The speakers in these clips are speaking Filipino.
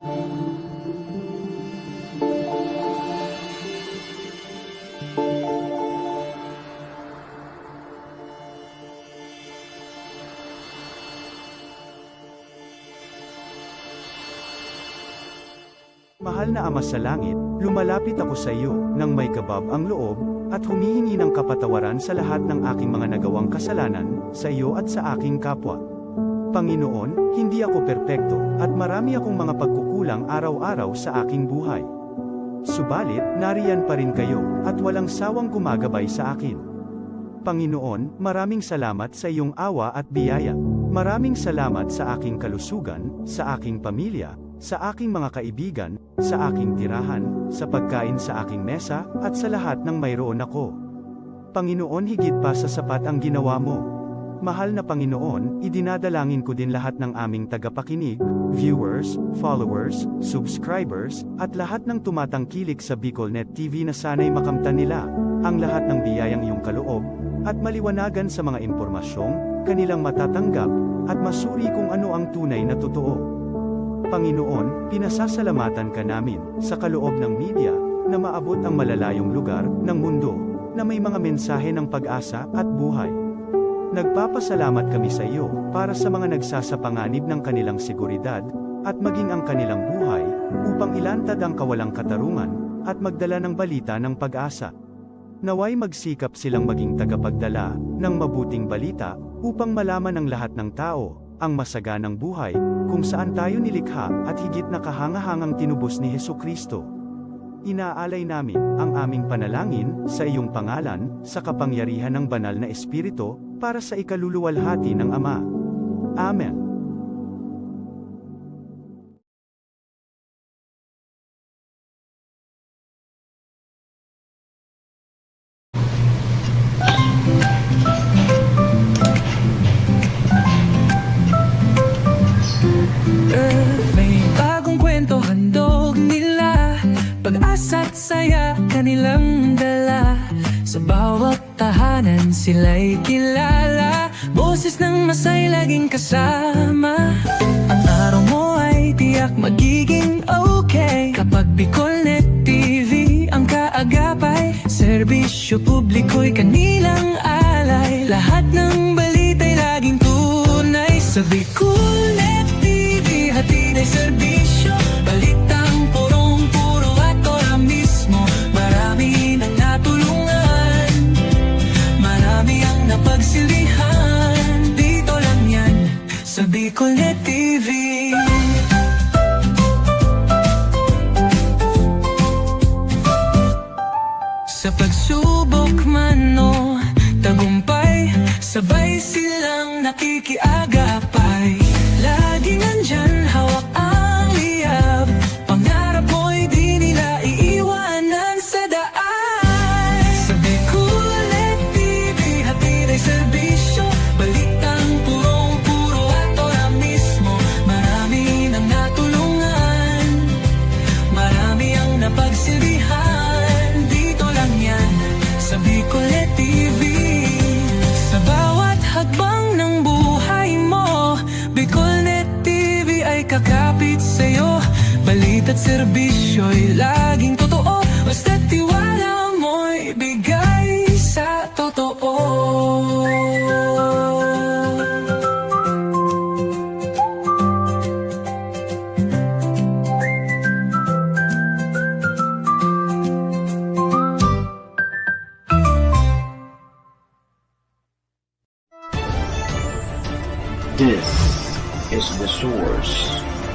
Mahal na Ama sa langit, lumalapit ako sa iyo, nang may kabab ang loob, at humihingi ng kapatawaran sa lahat ng aking mga nagawang kasalanan, sa iyo at sa aking kapwa. Panginoon, hindi ako perpekto, at marami akong mga pagkukulang araw-araw sa aking buhay. Subalit, nariyan pa rin kayo, at walang sawang gumagabay sa akin. Panginoon, maraming salamat sa iyong awa at biyaya. Maraming salamat sa aking kalusugan, sa aking pamilya, sa aking mga kaibigan, sa aking tirahan, sa pagkain sa aking mesa, at sa lahat ng mayroon ako. Panginoon, higit pa sa sapat ang ginawa mo. Mahal na Panginoon, idinadalangin ko din lahat ng aming tagapakinig, viewers, followers, subscribers, at lahat ng tumatangkilik sa BicolNet TV na sana'y makamtan nila ang lahat ng biyayang iyong kaloob, at maliwanagan sa mga impormasyong kanilang matatanggap, at masuri kung ano ang tunay na totoo. Panginoon, pinasasalamatan ka namin, sa kaloob ng media, na maabot ang malalayong lugar, ng mundo, na may mga mensahe ng pag-asa, at buhay. Nagpapasalamat kami sa iyo, para sa mga nagsasapanganib ng kanilang seguridad, at maging ang kanilang buhay, upang ilantad ang kawalang katarungan, at magdala ng balita ng pag-asa. Naway magsikap silang maging tagapagdala, ng mabuting balita, upang malaman ng lahat ng tao, ang masaganang buhay, kung saan tayo nilikha, at higit na kahangahangang tinubos ni Hesukristo. Inaalay namin, ang aming panalangin, sa iyong pangalan, sa kapangyarihan ng banal na Espiritu, para sa ikaluluwalhati ng Ama. Amen. May bagong kwento handog nila, pag-asa't saya kanilang dala. Sa bawat tahanan sila'y kilala, boses ng masay laging kasama. Ang araw mo ay tiyak magiging okay, kapag BicolNet TV ang kaagapay. Serbisyo publiko'y kanilang alay, lahat ng balita'y laging tunay. Sa BicolNet TV, hatid ay serbisyo, balitang purong-puro at ora mismo. Marami nang natulungan, marami ang napagsilbihan. Dito lang yan, sa BicolNet TV. Sa pagsubok man o tagumpay, sabay silang nakikiagapay. Laging nandyan, hawak ang liyab, pangarap mo'y di nila iiwanan sa daan. Sa BicolNet TV, hatid ay serbisyo, balitang purong-puro at ora mismo. Marami nang natulungan, marami ang napagsilbihan. Dito lang yan, sa BicolNet TV. Sa bawat hakbang ng buhay mo, BicolNet TV ay kakapit sa'yo. Balita't serbisyo'y laging totoo, basta't tiwala mo'y bigay sa totoo. This is the source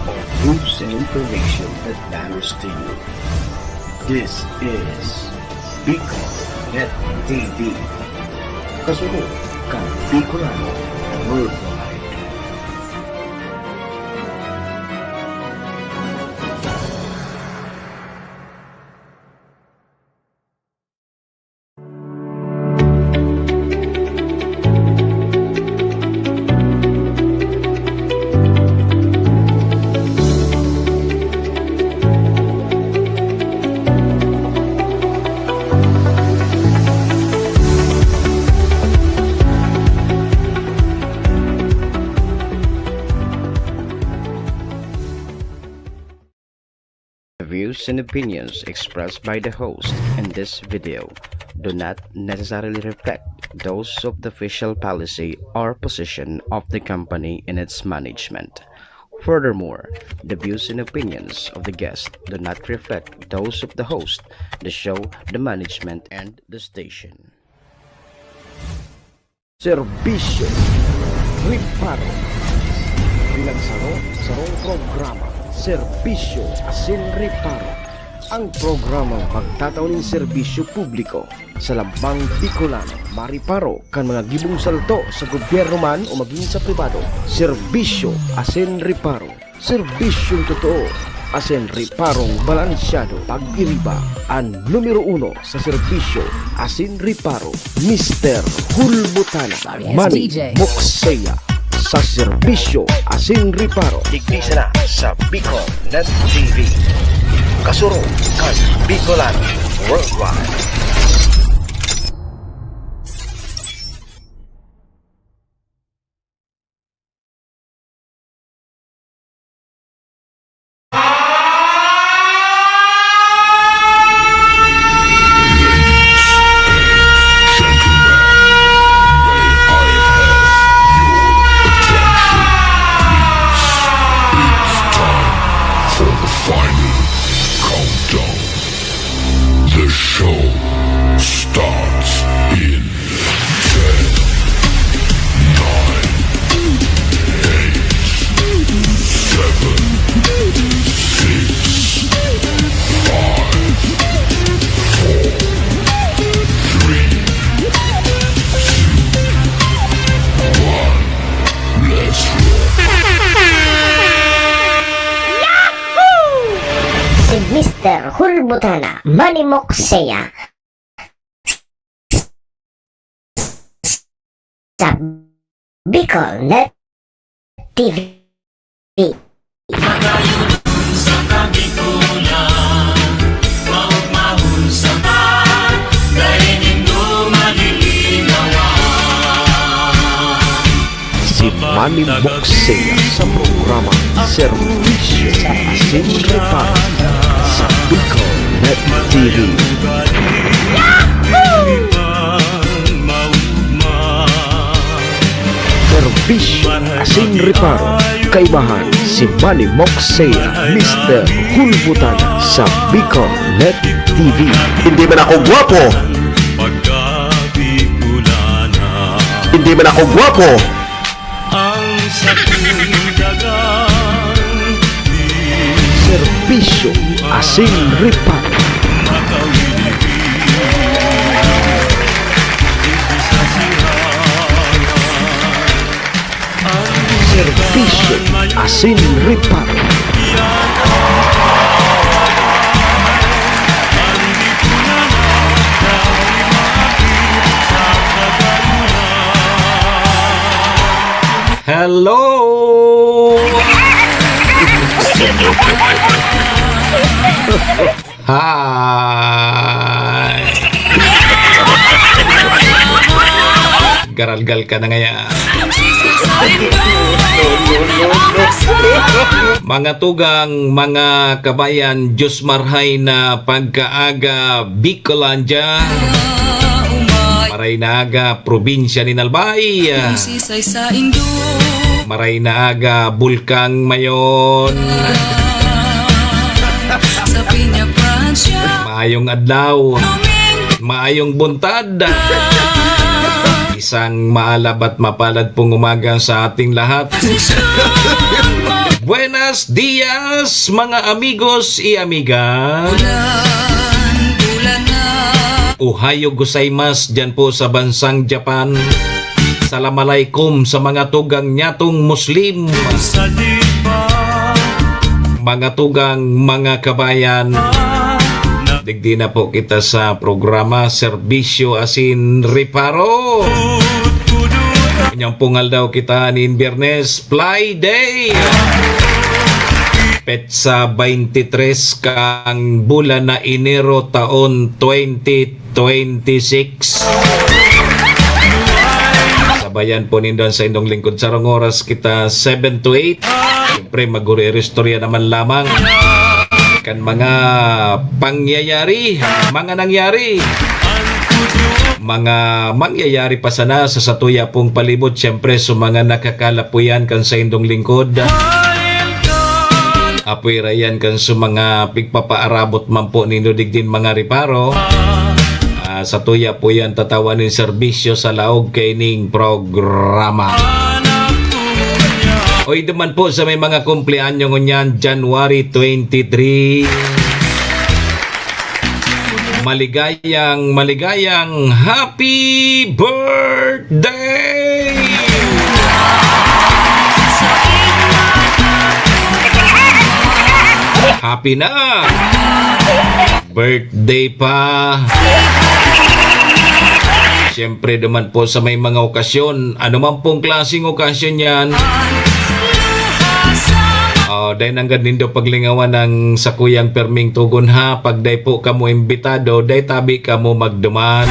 of news and information that matters to you. This is BicolNet TV. Kasunod kang Bicolano Worldwide. views and opinions expressed by the host in this video do not necessarily reflect those of the official policy or position of the company and its management. Furthermore, the views and opinions of the guest do not reflect those of the host, the show, the management, and the station. Serbisyo Riparo Pinagsaro-sarong programa Serbisyo Asin Riparo. Ang programang pagtataunin serbisyo publiko sa Lambang Bicolano, Mariparo kan mga gibong salto sa gobyerno man o maging sa pribado. Serbisyo Asin Riparo. Serbisyong totoo asin riparong balansyado. Pag-iriba ang numero 1 sa serbisyo asin riparo, Mr. Hulbutana Manny Moxeya sa serbisyo asin riparo. Digdisa na sa Bicol Net TV. Kasuro kan Bicolano Worldwide. The show starts in 10, 9, 8, 7, 6, 5, 4, 3, 2, 1. Let's roll. Si Mr. Hulbutana Manny Moxeya sa Bicol Net TV. Si Manny Moxeya sa programa Serbisyo Asin Riparo sa Bicol Net TV. Serbisyo Asin Riparo. Kaibahan si Manny Moxeya, Mr. Hulbutana sa Bicol Net TV. Hindi man ako gwapo. Hindi man ako gwapo. Serbisyo Asin Riparo. Serbisyo Asin Riparo. Hello! Hi! Garalgal ka na ngayon. Mga tugang, mga kabayan, Diyos marhay na pagkaaga Bicolandia. Maray na aga, probinsya ni Nalbay. Maray na aga, Bulkang Mayon. Maayong adlaw, maayong buntad. Isang maalab at mapalad pong umaga sa ating lahat. Buenos dias, mga amigos y amigas. Ohayo gozaimasu dyan po sa bansang Japan. Assalamualaikum sa mga tugang nyatong Muslim. Mga tugang, mga kabayan, digdi na po kita sa programa Serbisyo Asin Riparo. Inyong pungal daw kita ni Biyernes Fly Day. Petsa 23 kang bulan na Enero taon 2026. Sabayan po nindon sa indong lingkod sarong oras kita 7 to 8. Siyempre maguri-restorya naman lamang. kan mga pangyayari, mga nangyari, mga mangyayari pa sana sa satuya pong palibot, siyempre sa mga nakakalapuyan kan sa indong lingkod. Apoy rayan kan sa mga pigpapaarabot man po nindo digdin mga riparo. Sa tuya po yan tatawanin serbisyo sa laog kaining programa. Oy duman po sa may mga kumpleanyo ngunyan January 23. Maligayang happy birthday! Happy na! Birthday pa! Siyempre naman po sa may mga okasyon, ano man pong klaseng okasyon yan, dahil nanggan nindo paglingawan ng sakuyang perming tugon ha, pag day po kamo imbitado, day tabi kamo magduman.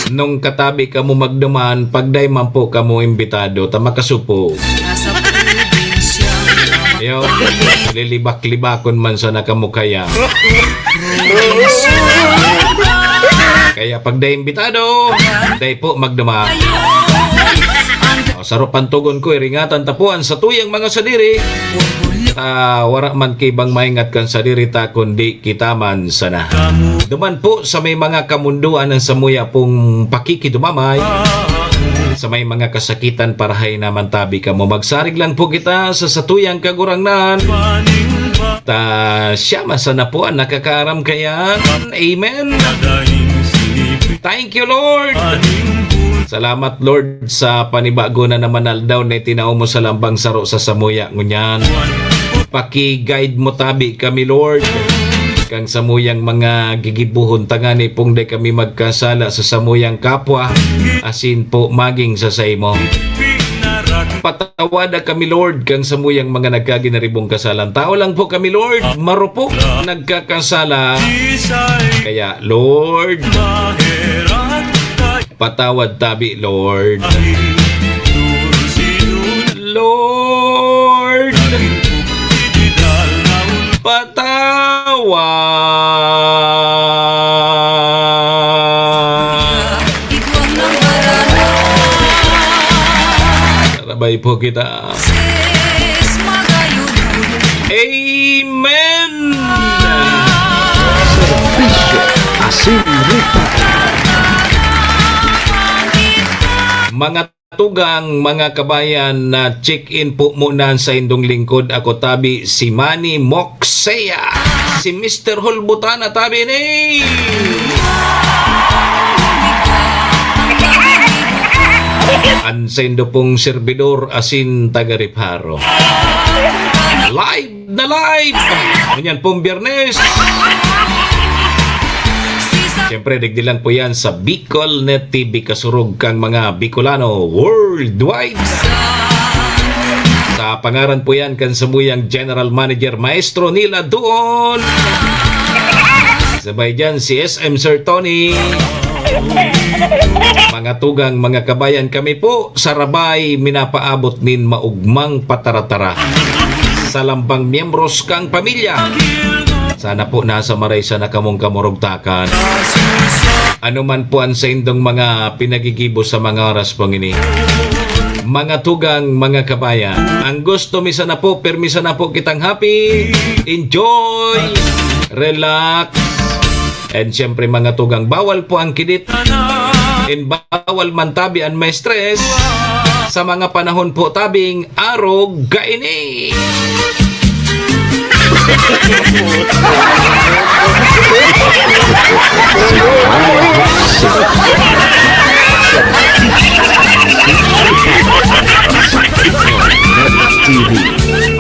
Nung katabi kamo magduman, pag day man po kamo imbitado, tamakasupo. Yo, lilibak-libakon man sa nakamukaya. Kaya pag day imbitado, day po magduman. Sarupan tugon ko, iringatan tapuan sa tuyang mga sadiri. Wara man kibang maingat kan sadiri ta kundi kita man sana. Duman po sa may mga kamunduan ng samuya pong pakikidumamay. Sa may mga kasakitan parahay naman tabi ka mo. Magsarig lang po kita sa satuyang kagurangnan. Siya man sana po ang nakakaram kaya. Amen. Thank you, Lord. Salamat Lord sa panibago na naman aldaw na itinao mo sa lambang saro sa samuya ngunyan. Paki-guide mo tabi kami Lord. Kang samuyang mga gigibuhon tangani pong day kami magkasala sa samuyang kapwa. Asin po maging sa saymo. Patawada kami Lord kang samuyang mga nagkaginaribong kasalan. Tao lang po kami Lord. Marupok nagkakasala. Kaya Lord, patawad tabi, Lord. Lord, patawad. Sarabay po kita. Amen. Serbisyo Asin Riparo. Mga tugang, mga kabayan, na check-in po muna sa indong lingkod. Ako tabi si Manny Moxea, si Mr. Hulbutana tabi ni. Ansendo pong servidor asin taga-Riparo. Live na live! Ganyan pong Biyernes. Siyempre, digdilan po yan sa Bicol Net TV kasurog kang mga Bicolano worldwide. Sa pangaran po yan kan samuyang General Manager Maestro Nila doon. Sabay dyan si SM Sir Tony. Mga tugang, mga kabayan, kami po sarabay minapaabot nin maugmang pataratara sa lambang miyembros kang pamilya. Sana po nasa maray sa nakamong kamurugtakan. Ano man po ang sa indong mga pinagigibo sa mga oras pong ini. Mga tugang, mga kabayan, ang gusto misa na po, permisa na po kitang happy, enjoy, relax, and syempre mga tugang, bawal po ang kidit, and bawal man tabi ang may stress, sa mga panahon po tabing arog gaini.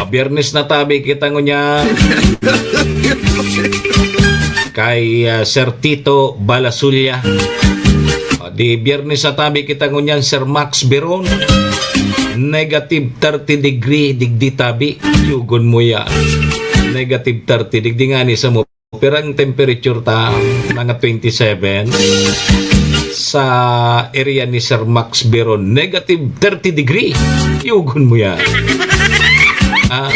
Biyernes na tabi kita ngunya kay Sir Tito Balasulia. Di Biyernes na tabi kita ngunya Sir Max Beron. Negative 30 degree digdi tabi. Yugon mo yan. Negative 30 digdi nga ni sa mo. Pero ang temperature ta mga 27 sa area ni Sir Max Beron. Negative 30 degree. Yugon mo yan. Ah,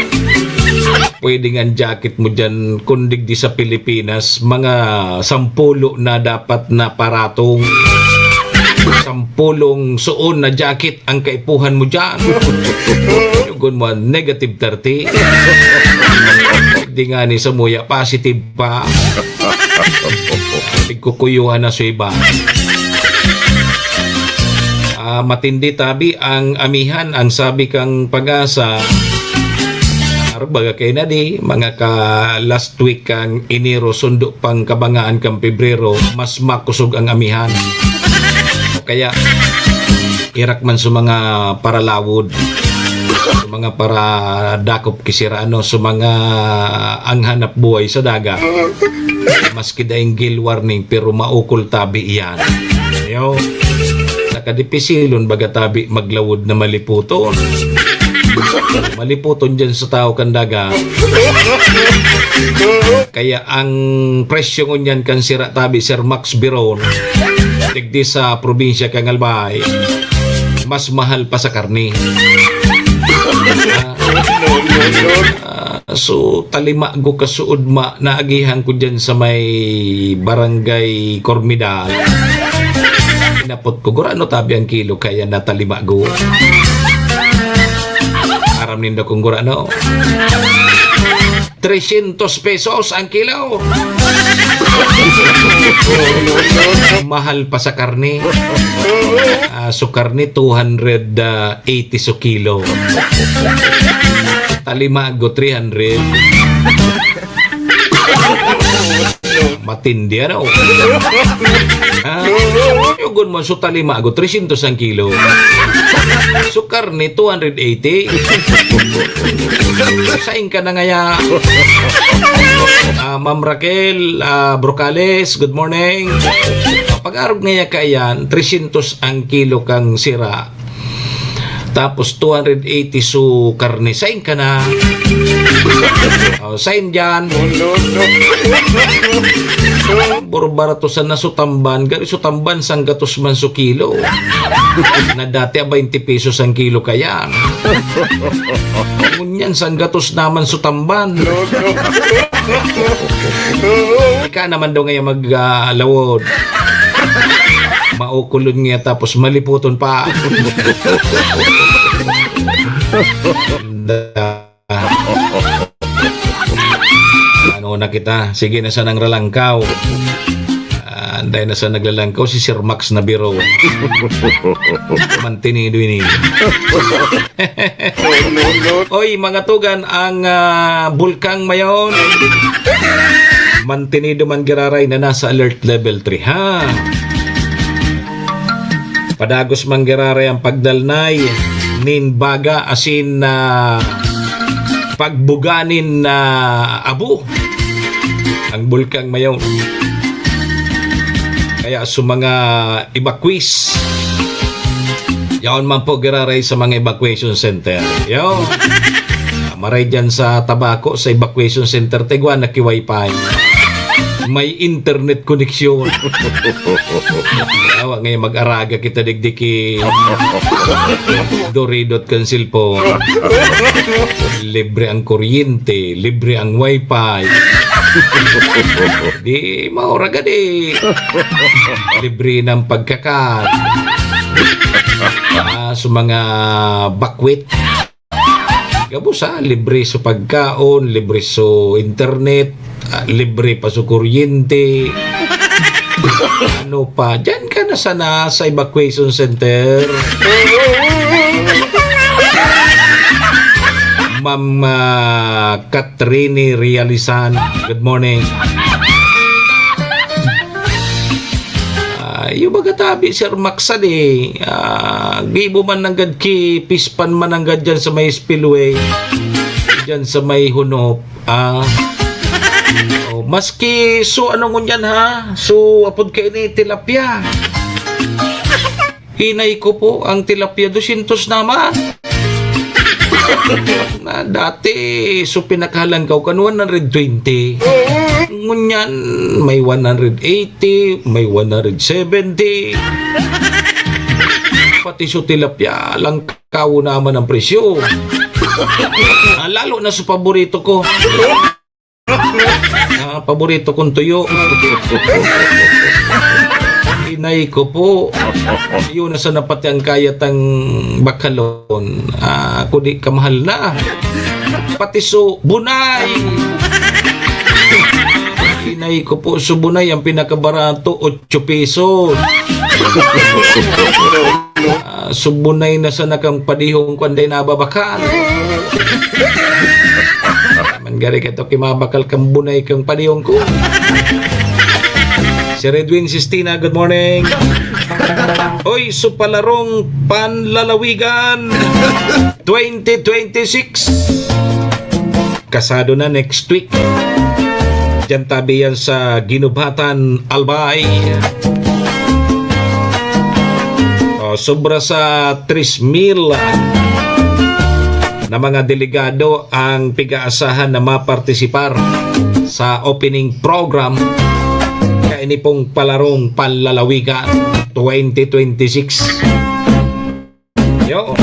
pwede nga ang jacket mo dyan, kundig di sa Pilipinas, mga 10 na dapat na paratong. 10 suon na jacket ang kaipuhan mo dyan. Yugon mo, negative 30. Di nga ni sa muya, positive pa. Tigkukuyuhan na sa iba. Matindi tabi ang amihan, ang sabi kang Pag-asa. Baga kay na di, mga ka last week kang Enero, sundo pang kabangaan kang Pebrero, mas makusog ang amihan. Kaya irak man sa mga paralawod, sa mga para dakop kisirano, sa mga ang hanap buhay sa dagat, maski daing gill warning pero maukol tabi iyan. Yo, nakadipisilon baga tabi maglawod na maliputon. Maliputon dyan sa tao kan dagat. Kaya ang presyo ngunyan kan sira tabi Sir Max Biron, digdi sa probinsya kang Albay, mas mahal pa sa karni. So talima go kasuod ma naagihan ko dyan sa may barangay Cormidal. Inapot ko gurano tabi ang kilo kaya natalima go. Aram nindo kung gurano. 300 pesos ang kilo. Mahal pa sa karne. So karne 280 so kilo. Talimago 300. Matindi ano. Yugon mo so talimago 300 ang kilo. So karne 280. Saing ka na ngaya. Ma'am Raquel Brocales, good morning. Pag-arog ngaya ka yan, 300 ang kilo kang sira. Tapos 280 so karne. Saing ka na. Saing dyan. Borbarato sa nasutamban. Gari sutamban sang gatos man so kilo. Na dati 20 pesos ang kilo kaya. Ngunyan sang gatos naman sutamban. Ika naman daw ngayon maglawod. Maukulon nga tapos maliputon pa. Ano na kita? Sige na sa nang ralangkaw. Dahil na sa naglalangkaw si Sir Max na biro. Mantinido ini. Oy, mga tugan, ang bulkang mayon. Mantinido man giraray na nasa alert level 3 ha. Padagos man giraray ang pagdalnay nin baga asin na pagbuganin na abo ang bulkang mayon. Kaya sa mga evacuees, yaon man po giraray sa mga evacuation center. Yo, maray dyan sa Tabako sa evacuation center Tegwan na ki-wifi. May internet connection. Awa ngayon mag-araga kita digdiki Doridot kan cellphone. Libre ang kuryente, libre ang wifi. Di mauraga di. Libre ng pagkakat. Sa mga bakwit. Gabusa, libre sa pagkaon, libre sa internet, libre pa sa kuryente. Ano pa? Diyan ka na sana sa evacuation center. Ma'am Katrini Realizan, good morning. Yung bagatabi Sir Maxad gibo man nanggad ki pispan man nanggad dyan sa may spillway dyan sa may hunop. Maski so ano ngunyan ha, so apod kayo ni tilapia. Hinay ko po ang tilapia 200 naman. Na dati so pinakahalangkaw kan 120. Ngunyan may 180, may 170. Pati so tilapia lang kawo naman ang presyo. Lalo na sa paborito ko. Paborito kong tuyo. Inay ko po. Yun na sa napati ang kayat ang bakalon. Kundi kamahal na. Pati so bunay. Inay ko po, so bunay ang pinakabarato 8 pesos. Subunay na sa nakang padihong kwanday na babakan. Manggari ka ito kimabakal kang bunay kang padihong ko. Si Redwin Sistina, good morning. Hoy, so palarong panlalawigan 2026. Kasado na next week. Diyan tabi yan sa Ginubatan, Albay. Sobra sa 3,000 na mga delegado ang pigaasahan na mapartisipar sa opening program kaini pong palarong panlalawigan 2026. Yo.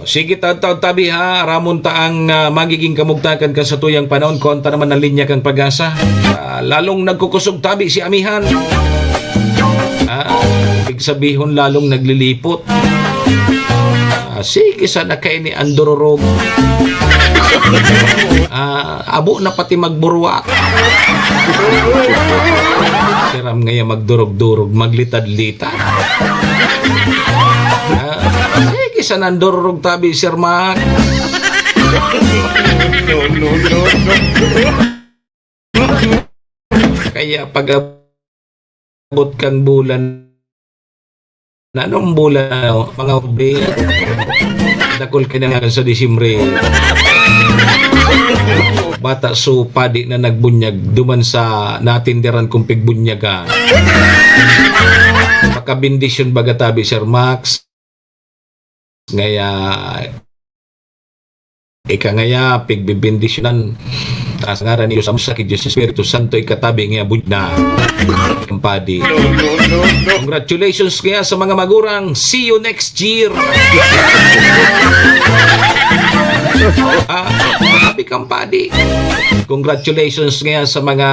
Sige tabi ha, ramon ta ang magiging kamugtakan ka sa tuyang panahon konta naman ng linya kang pag-asa. Lalong nagkukusog tabi si amihan. Ibig sabihin lalong naglilipot. Sige sana kayo ni Andororog. Abo na pati magburwak. Siram ngayon magdurog-durog, maglitad-litad. Sige sana Andororog tabi, Sir Mac. Kaya pag abot kang bulan na anong bulan mga ubi dakol ka na sa Disimbre bata so padi na nagbunyag duman sa natindiran kong pigbunyaga makabindisyon bagatabi Sir Max ngaya ngaya pigbibindisyonan taas ngaran ni Diyos ang sakit Diyos Espiritu Santo ikatabi nga budna kampadi. Congratulations kaya sa mga magurang. See you next year. Happy kampadi. Congratulations kaya sa mga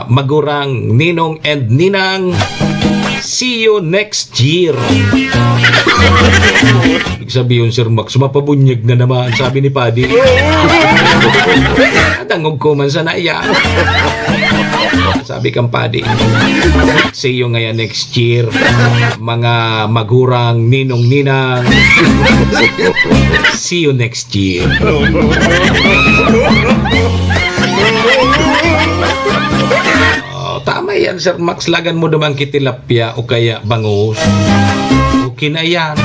magurang Ninong and Ninang. See you next year. Ibig sabihin, Sir Max, mapabunyag na naman, sabi ni Paddy. Dangog ko man sa naiya. Sabi kang Paddy. See you ngayon next year. Mga magurang ninong-ninang. See you next year. Tama yan, Sir Max. Lagan mo naman kitilapya o kaya bangus. Okay na yan.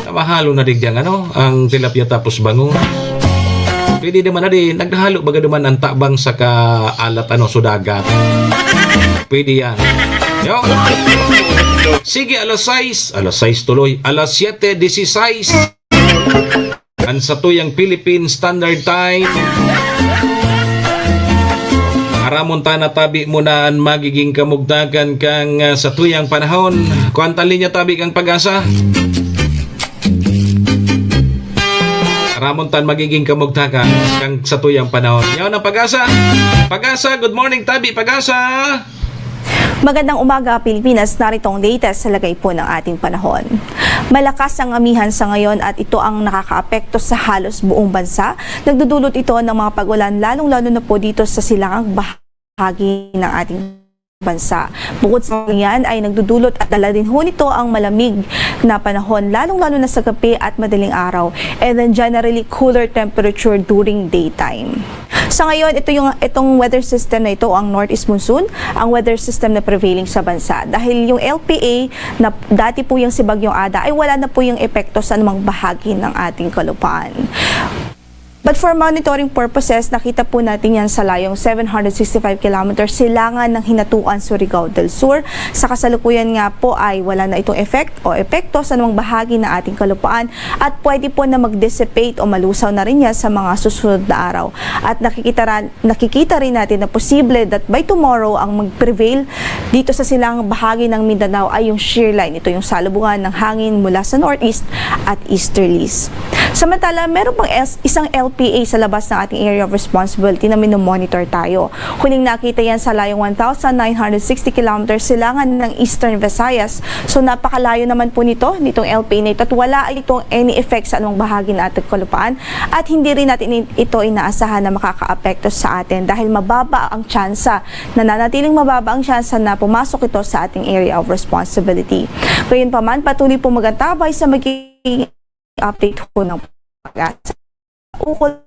Mahalo na rin dyan, ang tilapia tapos bangus. Pwede naman na rin, naghalo baga naman ang tabang sa kaalat, sudagat. Pwede yan. Yo. Sige, alas 6 tuloy. Alas 7:16. Ang sa tuyang Philippine Standard Time. Aramon ta na tabi mo na ang magiging kamugdagan kang sa tuyang panahon. Kuantan linya tabi kang pag-asa. Aramon tan magiging kamugdagan kang sa tuyang panahon. Yaw ng pag-asa. Pag-asa, good morning tabi, pag-asa. Magandang umaga Pilipinas, narito ang latest sa lagay po ng ating panahon. Malakas ang amihan sa ngayon at ito ang nakakaapekto sa halos buong bansa. Nagdudulot ito ng mga pag-ulan lalong-lalo na po dito sa silangang bahagi ng ating bansa. Bukod sa yan ay nagdudulot at dala din ho nito ang malamig na panahon lalong-lalo na sa gabi at madaling araw, and then generally cooler temperature during daytime. Sa ngayon, itong weather system na ito, ang Northeast Monsoon, ang weather system na prevailing sa bansa. Dahil yung LPA na dati po yung si Bagyong Ada ay wala na po yung epekto sa anumang bahagi ng ating kalupaan. But for monitoring purposes, nakita po natin yan sa layong 765 kilometers silangan ng Hinatuan, Surigao del Sur. Sa kasalukuyan nga po ay wala na itong epekto sa anumang bahagi ng ating kalupaan at pwede po na mag-dissipate o malusaw na rin yan sa mga susunod na araw. At nakikita rin natin na posible that by tomorrow ang mag-prevail dito sa silangang bahagi ng Mindanao ay yung shear line. Ito yung salubungan ng hangin mula sa northeast at easterlies. Samantala, meron pang isang LPA sa labas ng ating area of responsibility na minomonitor tayo. Huling nakita yan sa layong 1,960 kilometers silangan ng Eastern Visayas. So napakalayo naman po nitong LPA na ito at wala itong any effect sa anong bahagi ng ating kalupaan at hindi rin natin ito inaasahan na makakaapekto sa atin dahil mababa ang tsansa, nananatiling mababa ang tsansa na pumasok ito sa ating area of responsibility. Gayunpaman, patuloy po magantabay sa magiging update ko ng pag-asa. Ukol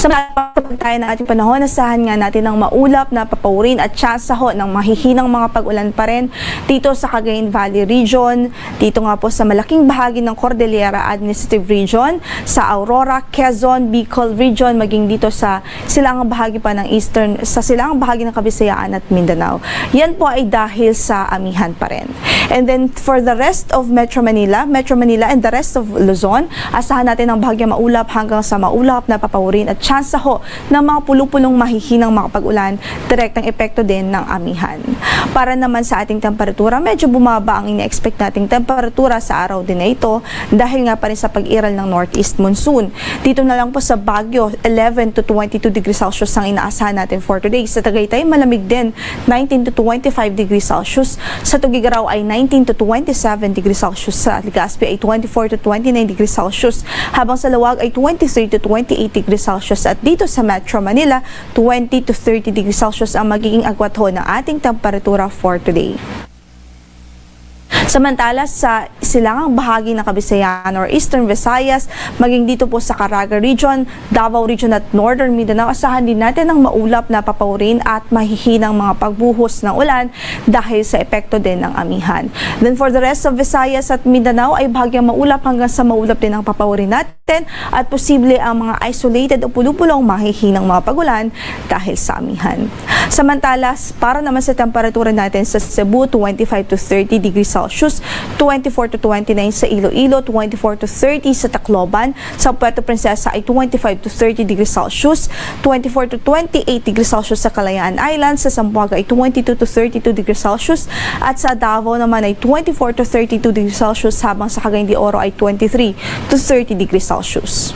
sa pagtayo ng ating panahon, asahan nga natin ng maulap na papaurin at tsansa ho ng mahihinang mga pag-ulan pa rin dito sa Cagayan Valley Region, dito nga po sa malaking bahagi ng Cordillera Administrative Region, sa Aurora, Quezon, Bicol Region, maging dito sa silangang bahagi pa ng sa silangang bahagi ng Kabisayaan at Mindanao. Yan po ay dahil sa amihan pa rin. And then for the rest of Metro Manila and the rest of Luzon, asahan natin ng bahagyang maulap hanggang sa maulap na papaurin at tsansa ho ng mga pulupulong mahihinang mga pag-ulan, direktang epekto din ng amihan. Para naman sa ating temperatura, medyo bumaba ang ina-expect nating temperatura sa araw din na ito dahil nga pa rin sa pag-iral ng northeast monsoon. Dito na lang po sa Baguio, 11 to 22 degrees Celsius ang inaasahan natin for today. Sa Tagaytay, malamig din, 19 to 25 degrees Celsius. Sa Tugigaraw ay 19 to 27 degrees Celsius. Sa Legazpi ay 24 to 29 degrees Celsius. Habang sa Lawag ay 23 to 28 degrees Celsius. At dito sa Metro Manila, 20 to 30 degrees Celsius ang magiging agwat ho ng ating temperatura for today. Samantala sa silangang bahagi ng Kabisayaan or Eastern Visayas, maging dito po sa Caraga Region, Davao Region at Northern Mindanao, asahan din natin ng maulap na papaurin at mahihinang mga pagbuhos ng ulan dahil sa epekto din ng amihan. Then for the rest of Visayas at Mindanao ay bahagyang maulap hanggang sa maulap din ang papaurin natin at posible ang mga isolated o pulupulong mahihinang mga pagulan dahil sa amihan. Samantala, para naman sa temperatura natin sa Cebu, 25 to 30 degrees Celsius, 24 to 29 sa Iloilo, 24 to 30 sa Tacloban, sa Puerto Princesa ay 25 to 30 degrees Celsius, 24 to 28 degrees Celsius sa Kalayaan Islands, sa Zamboanga ay 22 to 32 degrees Celsius, at sa Davao naman ay 24 to 32 degrees Celsius, habang sa Cagayan de Oro ay 23 to 30 degrees Celsius.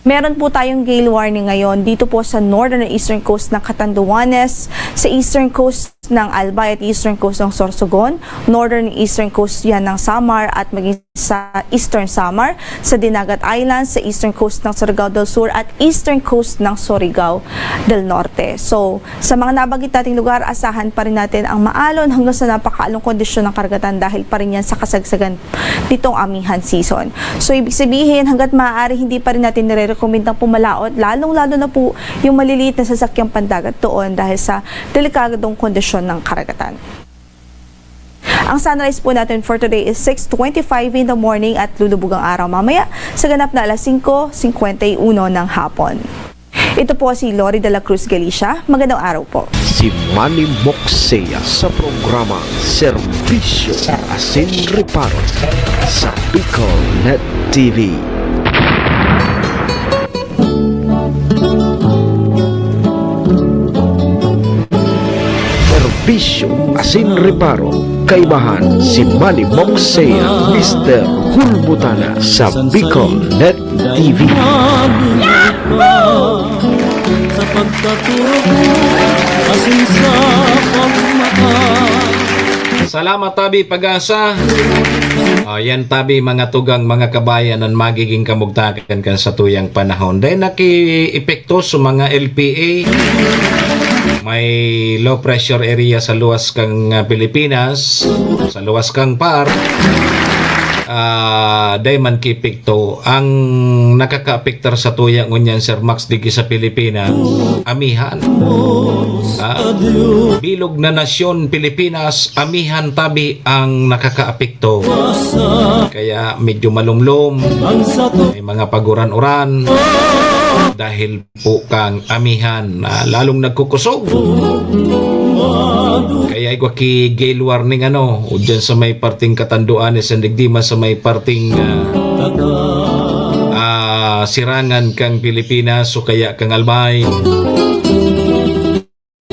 Meron po tayong gale warning ngayon dito po sa northern and eastern coast ng Catanduanes, sa eastern coast ng Albay at eastern coast ng Sorsogon, northern and eastern coast yan ng Samar at maging sa eastern Samar, sa Dinagat Islands, sa eastern coast ng Surigao del Sur at eastern coast ng Surigao del Norte. So, sa mga nabanggit nating lugar, asahan pa rin natin ang maalon hanggang sa napakaalong kondisyon ng karagatan dahil pa rin yan sa kasagsagan nitong amihan season. So, ibig sabihin, hanggat maaari hindi pa rin natin nire-recommend ng pumalaot, lalong-lalo na po yung maliliit na sasakyang pandagat doon dahil sa delikadong kondisyon ng karagatan. Ang sunrise po natin for today is 6:25 in the morning at lulubog ang araw mamaya sa ganap na alas 5:51 ng hapon. Ito po si Lori de la Cruz Galicia. Magandang araw po. Si Manny Moxea sa programa Serbisyo Asin Reparo sa Bicol Net TV. Serbisyo Asin Reparo, kaibahan si Manny Moxea, Mr. Hulbutana sa Bicol Net TV. Sa pagkaturo ko, asin sa pagmata. Salamat tabi pag-asa. Yan tabi mga tugang mga kabayan ang magiging kamugtakan kan sa tuyang panahon. Dahil naki-epekto sa mga LPA. May low pressure area sa luwas kang Pilipinas, sa luwas kang PAR. Dayman Kipikto ang nakaka-apektar sa tuyang ngunyan Sir Max digi sa Pilipinas amihan. Bilog na nasyon Pilipinas, amihan tabi ang nakaka-apekto. Kaya medyo malumlom, may mga paguran-uran dahil po kang amihan lalong nagkukusog. Kaya ikaw ki gale warning o dyan sa may parting Katanduan sa Digdima sa may parting sirangan kang Pilipinas o kaya kang Albay.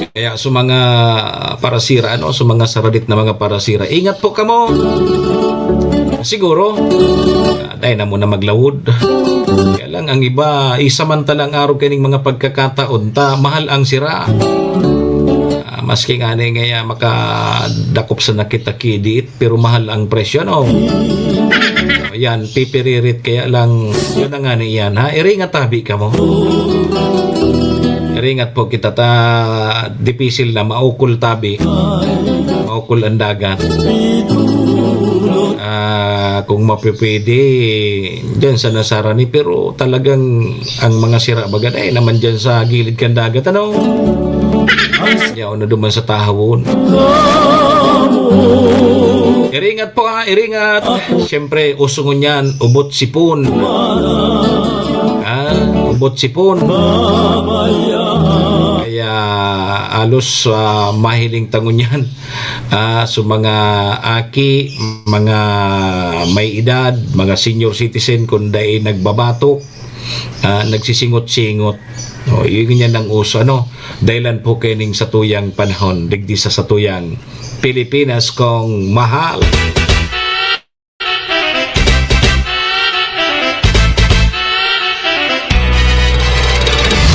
Kaya sa mga parasira sa mga saradit na mga parasira, ingat po kamo. Siguro dahil na muna maglawod. Kaya lang ang iba isamantalang araw kaning mga pagkakataon mahal ang sira. Maski nga nga makadakop sa nakita-kidit pero mahal ang presyo yan, pipiririt kaya lang yun na nga yan iringat tabi ka mo. Iringat po kita dipisil na maukol tabi, maukol ang dagat. Kung mapipwede dyan sa nasarani pero talagang ang mga sira bagay naman dyan sa gilid kang dagat yaw na duman sa tahawon. Iringat po iringat. Siyempre usungon yan ubot sipon. Ubot sipon. Kaya alos mahiling tangon yan so mga aki, mga may edad, mga senior citizen kung dahil nagbabatok, nagsisingot-singot. Yun yan ang uso dahilan po kening sa tuyang panahon digdi sa tuyang Pilipinas kong mahal.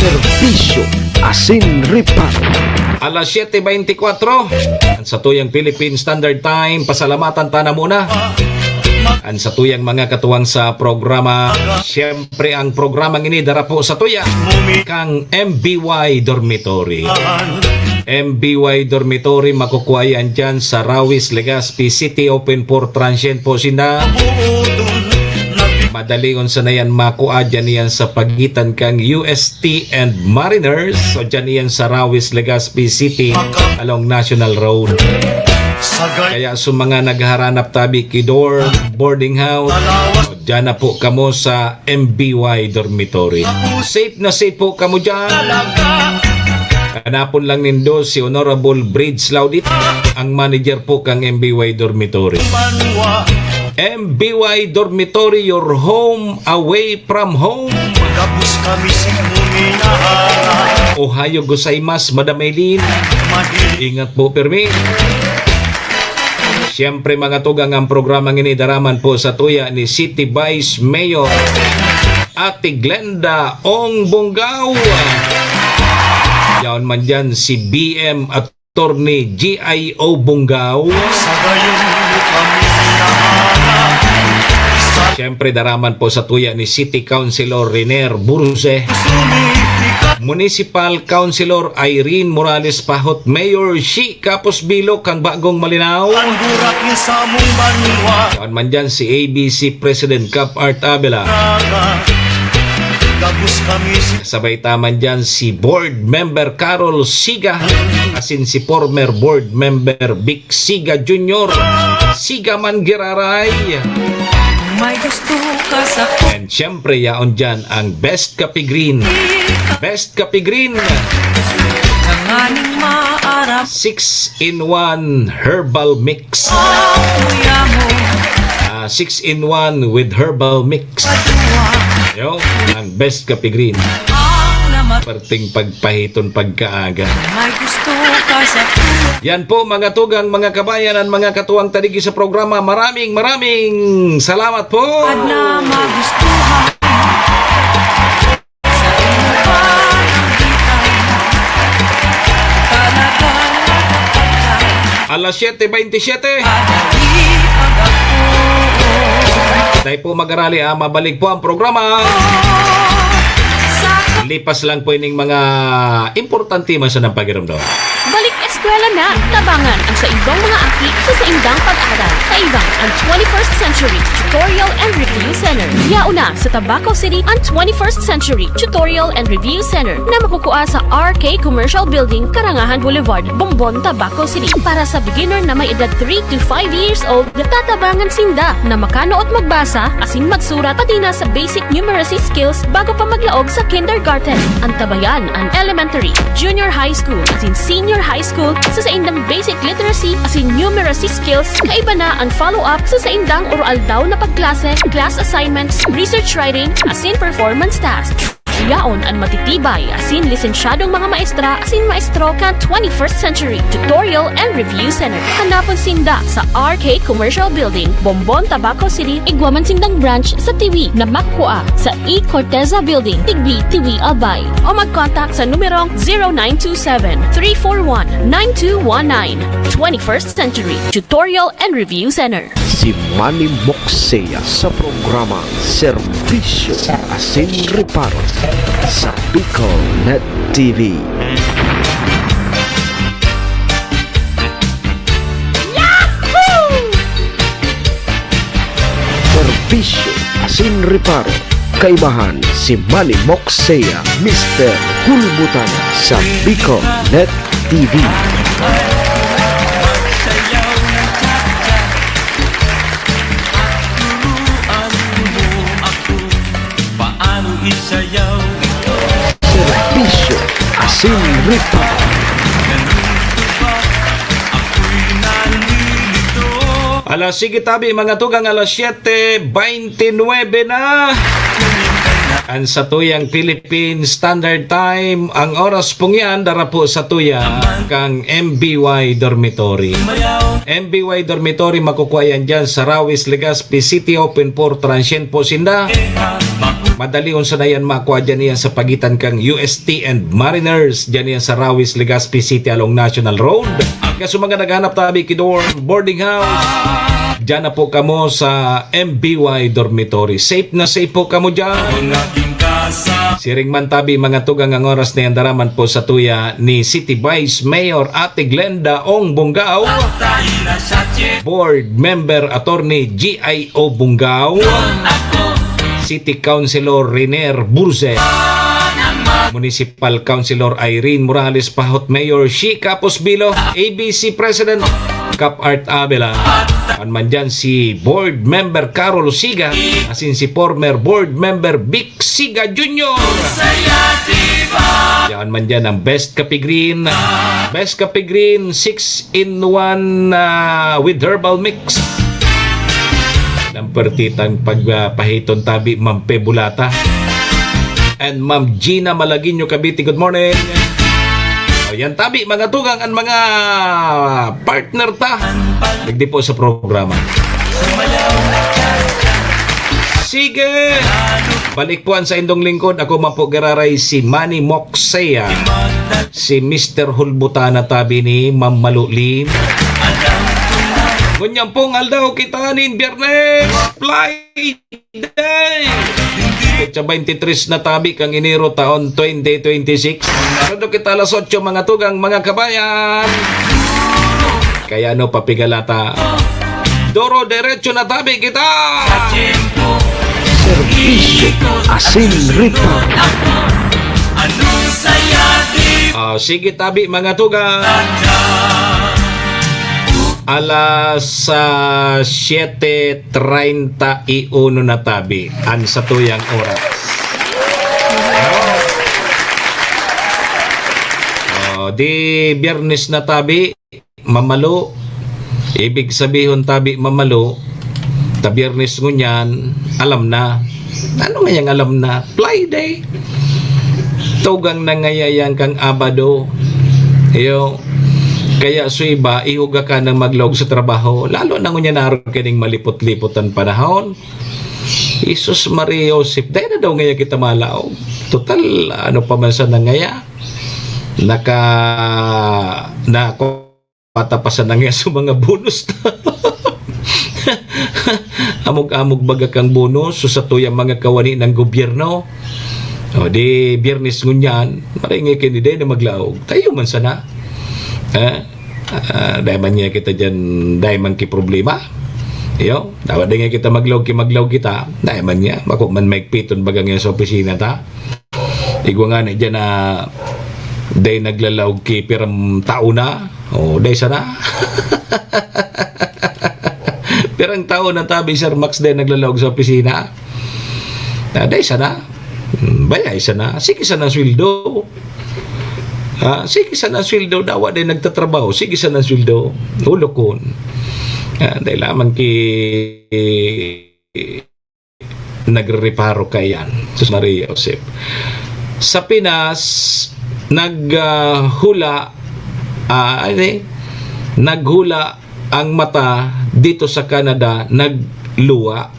Serbisyo Asin Reparo. Alas 7:24 sa tuyang Philippine Standard Time. Pasalamatan ta na muna ang sa tuyang mga katuwang sa programa. Siyempre ang programang ini dara po sa tuya kang MBY Dormitory. MBY Dormitory makukuha yan dyan sa Rawis, Legazpi City. Open for transient po sina. Madalingon sa na yan makuha dyan yan sa pagitan kang UST and Mariners. So dyan yan sa Rawis, Legazpi City along National Road. Kaya sa mga naghahanap tabi kidor, boarding house, dyan na po kamo sa MBY Dormitory. Safe na safe po kamo dyan. Hanapon lang nindo si Honorable Bridge Laudit, ang manager po kang MBY Dormitory. MBY Dormitory, your home away from home. Ohayo gozaimasu, Madam Eileen. Ingat po permi. Siyempre mga tugang ang programang ini daraman po sa tuya ni City Vice Mayor Ate Glenda Ong Bonggao. Yaon man dyan si BM Attorney GIO Bonggao. Siyempre daraman po sa tuya ni City Councilor Riner Buruse, Municipal Councilor Irene Morales Pahot, Mayor Shi Kapos Bilo kang bagong malinaw. Yaon man dyan si ABC President Cap Art Abela. Sabay taman dyan si Board Member Carol Siga, asin si former Board Member Vic Siga Jr. Siga man giraray. May gusto ka sa And syempre yaon dyan ang Best Kape Green. Best Kape Green, tanganing maarap 6-in-1 herbal mix. kuya mo 6-in-1 with herbal mix. Yo, ang Best Kape Green. ang naman. Perting pagpahiton pagkaaga. May gusto ka sa Yan po mga tugang, mga kabayan at mga katuwang taligi sa programa. Maraming salamat po. at na magustuhan. Sa iyo pa talagang Alas 7:27. madali pag-ako. Tayo po mag-arali mabalik po ang programa. Lipas lang po ining mga importante man sa ng pagiramdam. Balik eskwela na. Tabangan ang sa ibang mga aki sa indang pag-aaral. Kaibang ang 21st Century Tutorial and Review Center. Yauna sa Tabaco City ang 21st Century Tutorial and Review Center na makukuha sa RK Commercial Building, Karangahan Boulevard, Bombon, Tabaco City. Para sa beginner na may edad 3 to 5 years old, tatabangan sinda na makano at magbasa, asin magsurat pati na sa basic numeracy skills bago pa maglaog sa kindergarten. Ang tabayan ang elementary, junior high school, asin senior high school sa indang basic literacy asin numeracy skills. Kaiba na ang follow-up sa indang oral daw na pagklase, class assignments, research writing, asin performance tasks. Yaon ang matitibay asin lisensyadong mga maestra asin maestro kan 21st Century Tutorial and Review Center. Hanapon sinda sa RK Commercial Building, Bombon, Tabaco City. Igwaman sindang branch sa Tiwi na makuha sa E. Corteza Building, Tigbi, Tiwi, Albay. O mag-contact sa numerong 0927-341-9219. 21st Century Tutorial and Review Center. Si Manny Moxea sa programa Serbisyo Asin Reparo sa Bicol Net TV. Serbisyo Asin Reparo. Kaibahan si Manny Moxea, Mr. Hulbutana sa Bicol Net TV. Serbisyo Asin Reparo. Alas sige tabi mga tugang alas 7:29 na. Ang sa tuyang Philippine Standard Time, ang oras pong yan dara po sa tuya kang MBY Dormitory. MBY Dormitory makukuha yan dyan sa Rawis, Legazpi City, open for transient po sinda. Madali unsa na yan makuha dyan yan sa pagitan kang UST and Mariners dyan yan sa Rawis, Legazpi City along National Road. Kaso mga naghanap tabi kidor boarding house, dyan na po kamo sa MBY Dormitory. Safe na safe po kamo dyan. Siring man tabi mga tugang ang oras na yan daraman po sa tuya ni City Vice Mayor Ate Glenda Ong Bungao, Board Member Attorney G.I.O. Bungao, City Councilor Riner Burze, Municipal Councilor Irene Morales Pahot, Mayor Shika Posbilo, ABC President Cap Art Abela, kan man dyan si Board Member Carol Siga, asin si former Board Member Vic Siga Jr. Yan man dyan ang Best Kape Green, Best Kape Green 6-in-1 with herbal mix. Ng pertitang pagpahiton tabi Ma'am Pebulata and Ma'am Gina Malaguinho Cavite. Good morning. Yan tabi mga tugang ang mga partner ta nagdi po sa programa. Sige, balik puan sa indong lingkod. Ako mapo gararay si Manny Moxea, si Mr. Hulbutana tabi ni Ma'am Malulim. Kunyang pong aldaw kita nin Biyernes Friday sa 23 na tabi kang Enero taon 2026. Sado kita alas 8 mga tugang mga kabayan. Kaya no papigalata. Doro derecho na tabi kita. Serbisyo Asin Reparo. Sige tabi mga tugang. Alas 7:31 na tabi ang sa tuyang oras. Di Biyernes na tabi mamalo. Ibig sabihin tabi mamalo ta Biyernes ngunyan alam na. Ano nga yang alam na? Friday. Tugang nangayayang kang Abado. Iyo. Kaya suiba, ihuga ka ng maglog sa trabaho. Lalo na ngunya naroon kining malipot-lipot ang panahon. Isus Maria Joseph, dahil na daw ngaya kita malaog. Total, ano pa man sa nangaya? Patapasan na nga sa mga bonus. Amog-amog baga kang bonus so sa tuyang mga kawani ng gobyerno. O di Biyernes ngunyan, maringay kini day na maglaog. Tayo man sana. Dahil man niya kita dyan, dahil man ki problema. Yo, dapat din nga kita maglaw kita, dahil man niya, bako man maigpiton bagang yan sa opisina ta. Igwa nga na dyan na dahil naglalaw ki pirang tao na, o dahil sana. Pirang tao na tabi, Sir Max, dahil naglalawag sa opisina. Dahil sana, bayay sana, sige sana sweldo. Sige sana sweldo, dawa din nagtatrabaho, sige sana sweldo, ulokon. Dahil lamang ki nagreparo kayan, Sus Maria Josep. Sa Pinas, naghula ang mata. Dito sa Canada, nagluwa.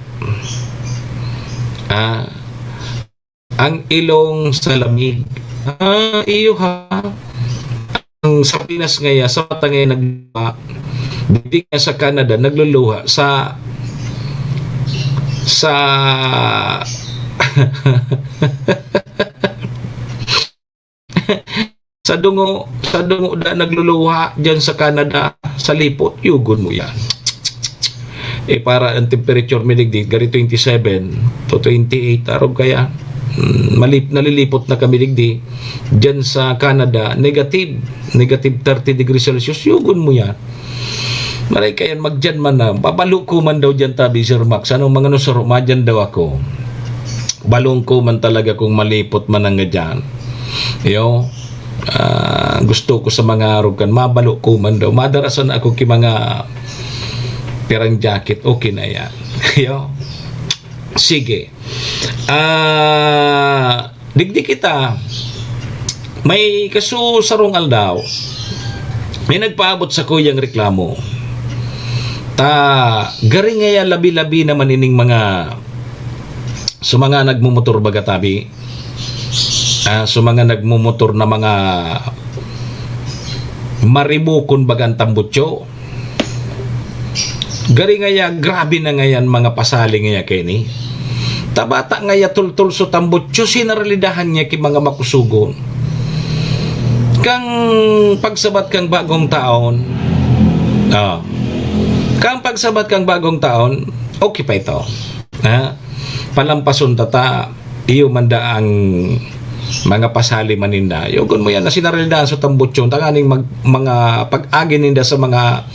Ang ilong sa lamig. Iyo ha. Ang sa Pinas ngaya, sa mata ngayon nagluwa. Dito nga sa Canada, nagluluha sa sa dungo da nagluluha diyan sa Canada, sa lipot, yugon mo yan. Para ang temperature miligdig gari 27 to 28 araw kaya nalilipot na kami digdi diyan sa Canada, negative 30 degrees Celsius, yugon mo yan. Maray kayan magdyan man na, babalo ko man daw dyan tabi, Sir Max. Anong mga nusaro, madyan daw ako. Balong ko man talaga kung malipot man ang dyan. Gusto ko sa mga araw kan, mabalo ko man daw. Madarasan ako ki mga pirang jacket, okay na yan. Sige. Digdi kita, may kasusarong aldaw. May nagpaabot sa kuyang reklamo. Gari nga labi-labi naman ining mga mga nagmumotor baga tabi. Mga nagmumotor na mga maribukon bagang tambutso. Gari nga grabe na ngayon mga pasali nga kini. Tabata nga tul-tul so tambutso, sinaralidahan niya ki mga makusugon. Kang pagsabat kang bagong taon, kang pagsabat kang bagong taon, okay pa ito. Palampason tata, iyo manda ang mga pasali maninda. Yogon mo yan na sinaralidahan sa tambutso, tanganing mga pag-agi ninda sa mga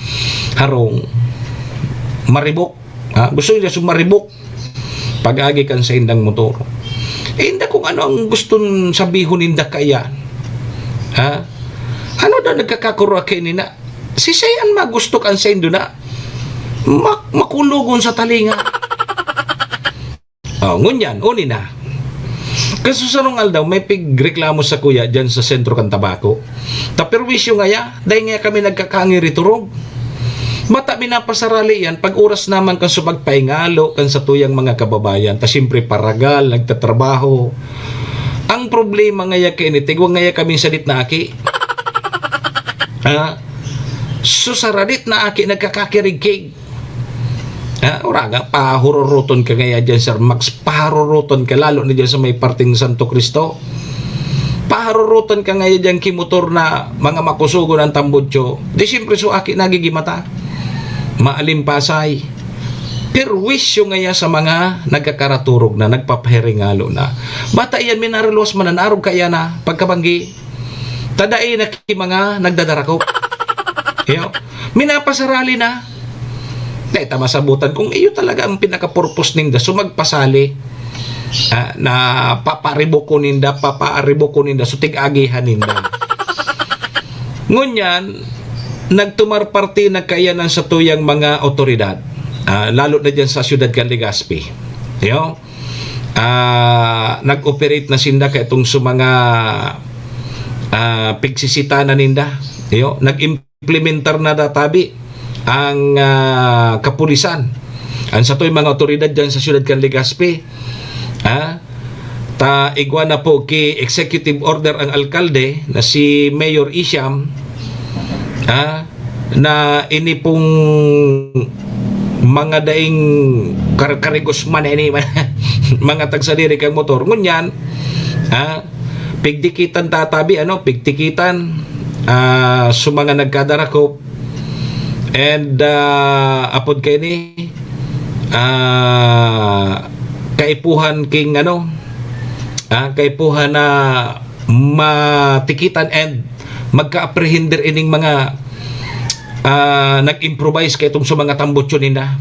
harong, maribok. Gusto nila sumaribok, pag-agi kan sa indang motor. Inda kung ano ang gusto sabihon ninda kaya. Ano daw nagkakakuro kay nina? Si sayan magusto kan sa indo na makulugon sa talinga. Ngunyan, uni na. Kasusarong aldaw, may pigreklamo sa kuya dyan sa sentro kan Tabako. Taperwisyo nga dahil nga kami nagkakangiriturog. Mata binapasarali yan, pag oras naman kan subagpaingalo kan sa tuyang mga kababayan, ta siyempre paragal, nagtatrabaho. Ang problema ngaya kinitig, wag ngaya kami sadit na aki. Susaradit na aki nagkakakirigkig. Uraga, paharuruton ka ngaya dyan, Sir Max. Paharuruton ka, lalo na dyan sa may parting Santo Cristo. Paharuruton ka ngaya dyan kimotor na mga makusugo ng tambutso. Di siyempre so aki nagigimata. Maalimpasay. Perwisyo ngaya sa mga nagkakaraturog na, nagpapahiringalo na. Bata iyan minarilos mananarog kaya na pagkabanggi. Tadai na ki mga nagdadarako. Minapasarali na. Dahil tamasabutan kung iyo talaga ang pinaka-purpose ninda, sumagpasali na papariboko ninda, so tig-agihan ninda. Ngunyan, nagtumarparti na kayanan sa tuyang mga otoridad. Lalo na dyan sa siyudad kan Legazpi. Nag-operate na sinda kaya itong sa mga pigsisita na ninda. Nag-implementar na databi ang kapulisan. Ang sa tuyang mga otoridad dyan sa siyudad kan Legazpi. Igwa na po ki executive order ang alkalde na si Mayor Isham na ini pong mga daing karigos man ini mga tagsadiri kang motor ngunyan pigdikitan tatabi pigtikitan sa mga nagkadarakop and apod kay ni kaipuhan king kaipuhan na matikitan and magka-apprehender ining mga nag-improvise kay itong sa mga tambutso nila.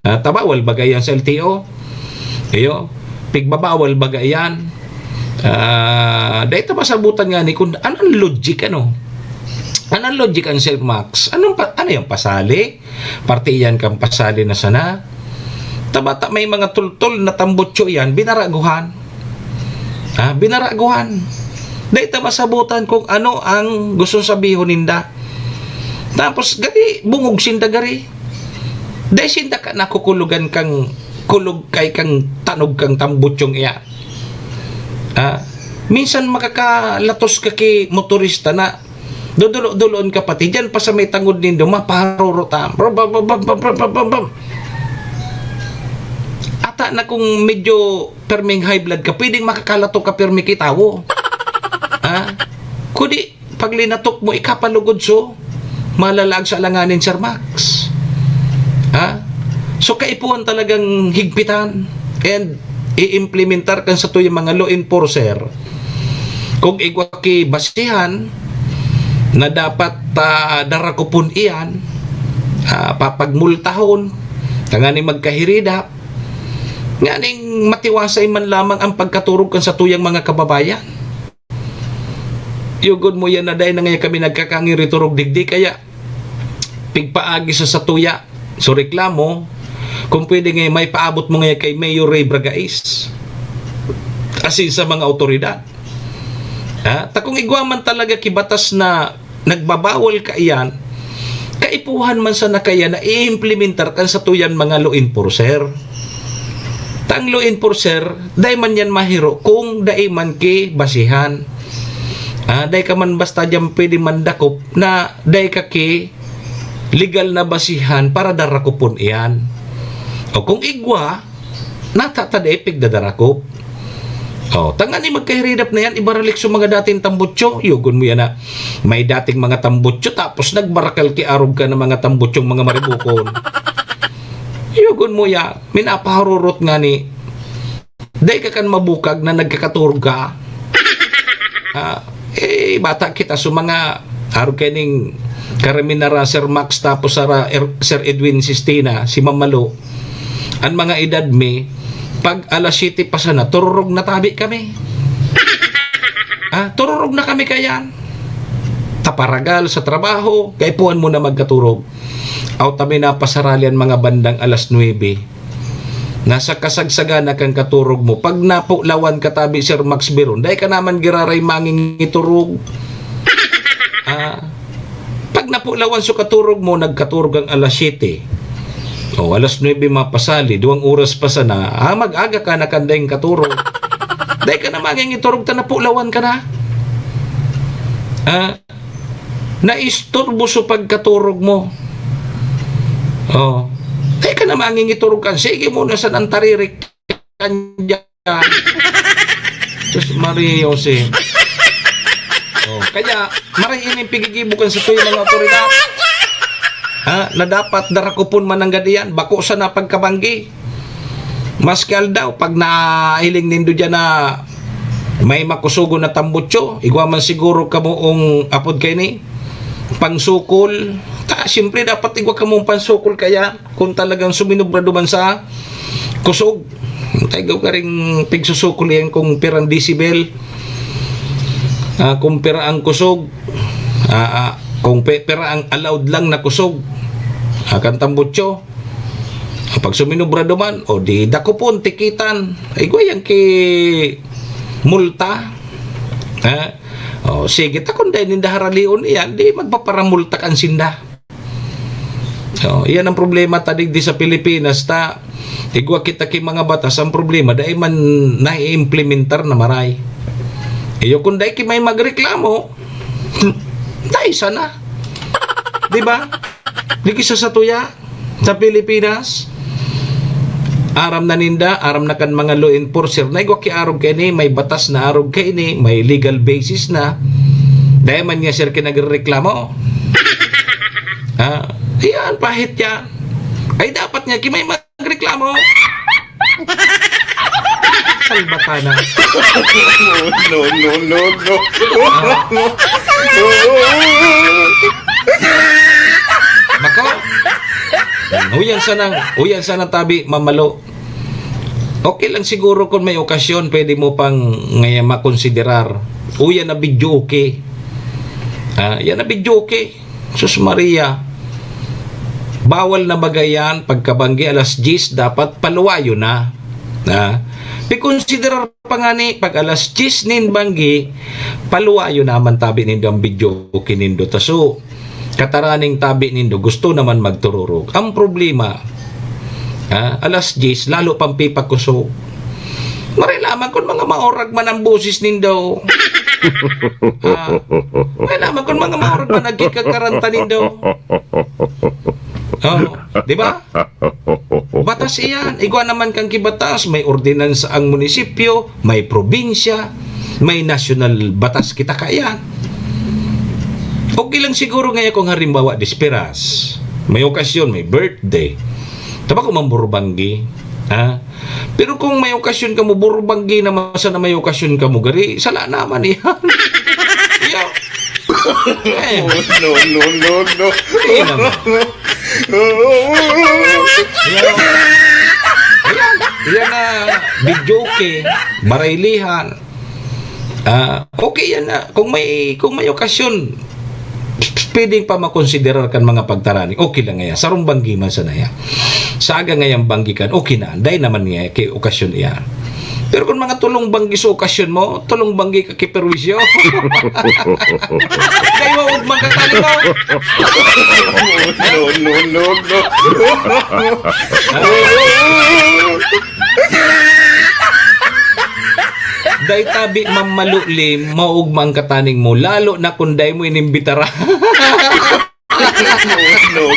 Tabawal bagay yan sa LTO. Iyo, pigbabawal bagay yan. Dahil masabutan nga ni kung anong logic anong logic ang Sir Max? Ano yung pasali? Partiyan kang pasali na sana. Tabata may mga tultol na tambutso yan, binaraguhan. Binaraguhan. Dahil masabutan kung ano ang gusto sabihon ninda. Tapos gari, bungog sinda gari. Dahil sinda ka nakukulugan kang kulog kay kang tanog kang tambutsyong iya. Minsan makakalatos ka kay motorista na dudulo-duloon ka pati dyan pa sa may tangod nindo mapaharurota. Ata na kung medyo perming high blood ka, pwedeng makakalato ka permi kitawo. Kudi pag linatok mo ikapalugod so malalag sa alanganin, Sir Max. So kaipuhan talagang higpitan and i-implementar kan sa tuyong mga law enforcer kung igwaki basihan na dapat darakupon iyan papagmultahon tangani magkahiridap nganing matiwasay man lamang ang pagkaturog kan sa tuyang mga kababayan. Yugod mo yan na dahil na ngayon kami nagkakangiri turog digdi kaya pigpaagi sa tuya so reklamo kung pwede ngayon may paabot mo ngayon kay Mayor Ray Bragais asin sa mga otoridad. Takong igwaman talaga kibatas na nagbabawal ka iyan kaipuhan man sa nakaya na i-implementar kan sa tuyan mga law enforcer. Tang law enforcer dahil man yan mahiro kung dahil man ki basihan. Dahil ka man basta dyan pwede mandakop na dahil ka ki legal na basihan para darakupon iyan. O kung igwa, natataday pigdadarakop. Tangani magkahiridap na yan, ibaralik sa mga dating tambutso. Yugon mo yan na may dating mga tambutso tapos nagbarakal ki arog ka ng mga tambutsyong mga maribukon. Yugon mo yan, minapaharurot nga ni dahil ka kan mabukag na nagkakaturog ka. Bata kita sa mga arog kaning Karaminara, Sir Max, tapos Sir Edwin Sistina, si Mamalo, ang mga edad me, pag alas 7 pa sana, tururog na tabi kami. Tururog na kami kayan. Taparagal sa trabaho, kaipuan mo na magkaturog. Kami na pasaralian mga bandang alas 9. Nasa kasagsagan na kang katurog mo. Pag napulawan katabi Sir Max Biron, dahil ka naman giraray manging iturog. Pag napulawan so katurog mo, nagkaturog ang alas 7. Alas 9 mapasali, 2 oras pa sana, mag-aga ka na kandang katurog. Dahil ka na manging iturog, napulawan ka na. Naisturbo so pagkaturog mo. Dahil ka na manging iturog ka, sige muna sa nantaririk kanya. Diyos Maria Jose. Kaya marainin pigigibukan sa tuyo mga otoridad na dapat darakupon man ang gadiyan bako sa napagkabanggi maskal daw pag nahiling nindo dyan na may makusugo na tambutso igwa man siguro kamuong apod kay ni pangsukol siyempre dapat igwa kamong pansukol kaya kung talagang suminubra duman sa kusog tayo ka rin pigsusukol yan kung pirang decibel kung pera ang kusog kung pera ang allowed lang na kusog kan tambutso pag suminubra duman di dakupon tikitan ay goyang ki multa sige takon dahil ninda haralion yan di magpaparamulta kan sinda yan ang problema tadig di sa Pilipinas igwa kita ki mga batas ang problema dahil man na-implementar na maray. Iyo kung dahil may magreklamo, dahil sana. Diba? Di kisa sa tuya, sa Pilipinas, aram na ninda, aram na kan mga law enforcer, na igwa ki arog kay ni, may batas na arog kay ni, may legal basis na, Dahil man niya sir kinagreklamo. Yan, pahit yan. Ay dapat niya kimay magreklamo. Salbata na. Bako. Uyan sa nang tabi mamalo. Okay lang siguro kung may okasyon pwede mo pang ngayon makonsiderar. Uyan na video okay. Yan na video okay. Sus Maria. Bawal na bagayan pagkabanggi alas 10 dapat paluwayo na. Pikonsiderar pa nga ni pag alas 10 nin banggi paluwayo naman tabi nindo ang video kinindo taso kataraning tabi nindo gusto naman magtururog. Ang problema alas 10 lalo pang pipakusog. Marilaman kung mga maorag man ang busis nindo. Marilaman kung mga maorag man nagkikakaranta nindo. Di ba? Batas iyan. Igwa naman kang kibatas. May ordinansa ang munisipyo, may probinsya, may national batas kita kayan. Okay lang siguro ngayon kung halimbawa disperas. May okasyon, may birthday. Taba kung mamburbanggi. Pero kung may okasyon ka mo burbanggi na masa na may okasyon ka mo gari, sala naman iyan. Iyan. No. Yan na video okay, baraylihan. Okay yan na. Kung may okasyon, pwedeng pa makonsiderar kan mga pagtarani. Okay lang nga. Sarong banggi man sa naya. Saga ngayang banggi kan, okay na. Day naman nga kay okasyon iya. Pero kung mga tulong banggi sa okasyon mo, tulong banggi ka kiperwisyo. Day mo, huwag magkakali mo. No. Day tabi mamalulim, maugmang kataning mo, lalo na kung day mo inimbitara. No.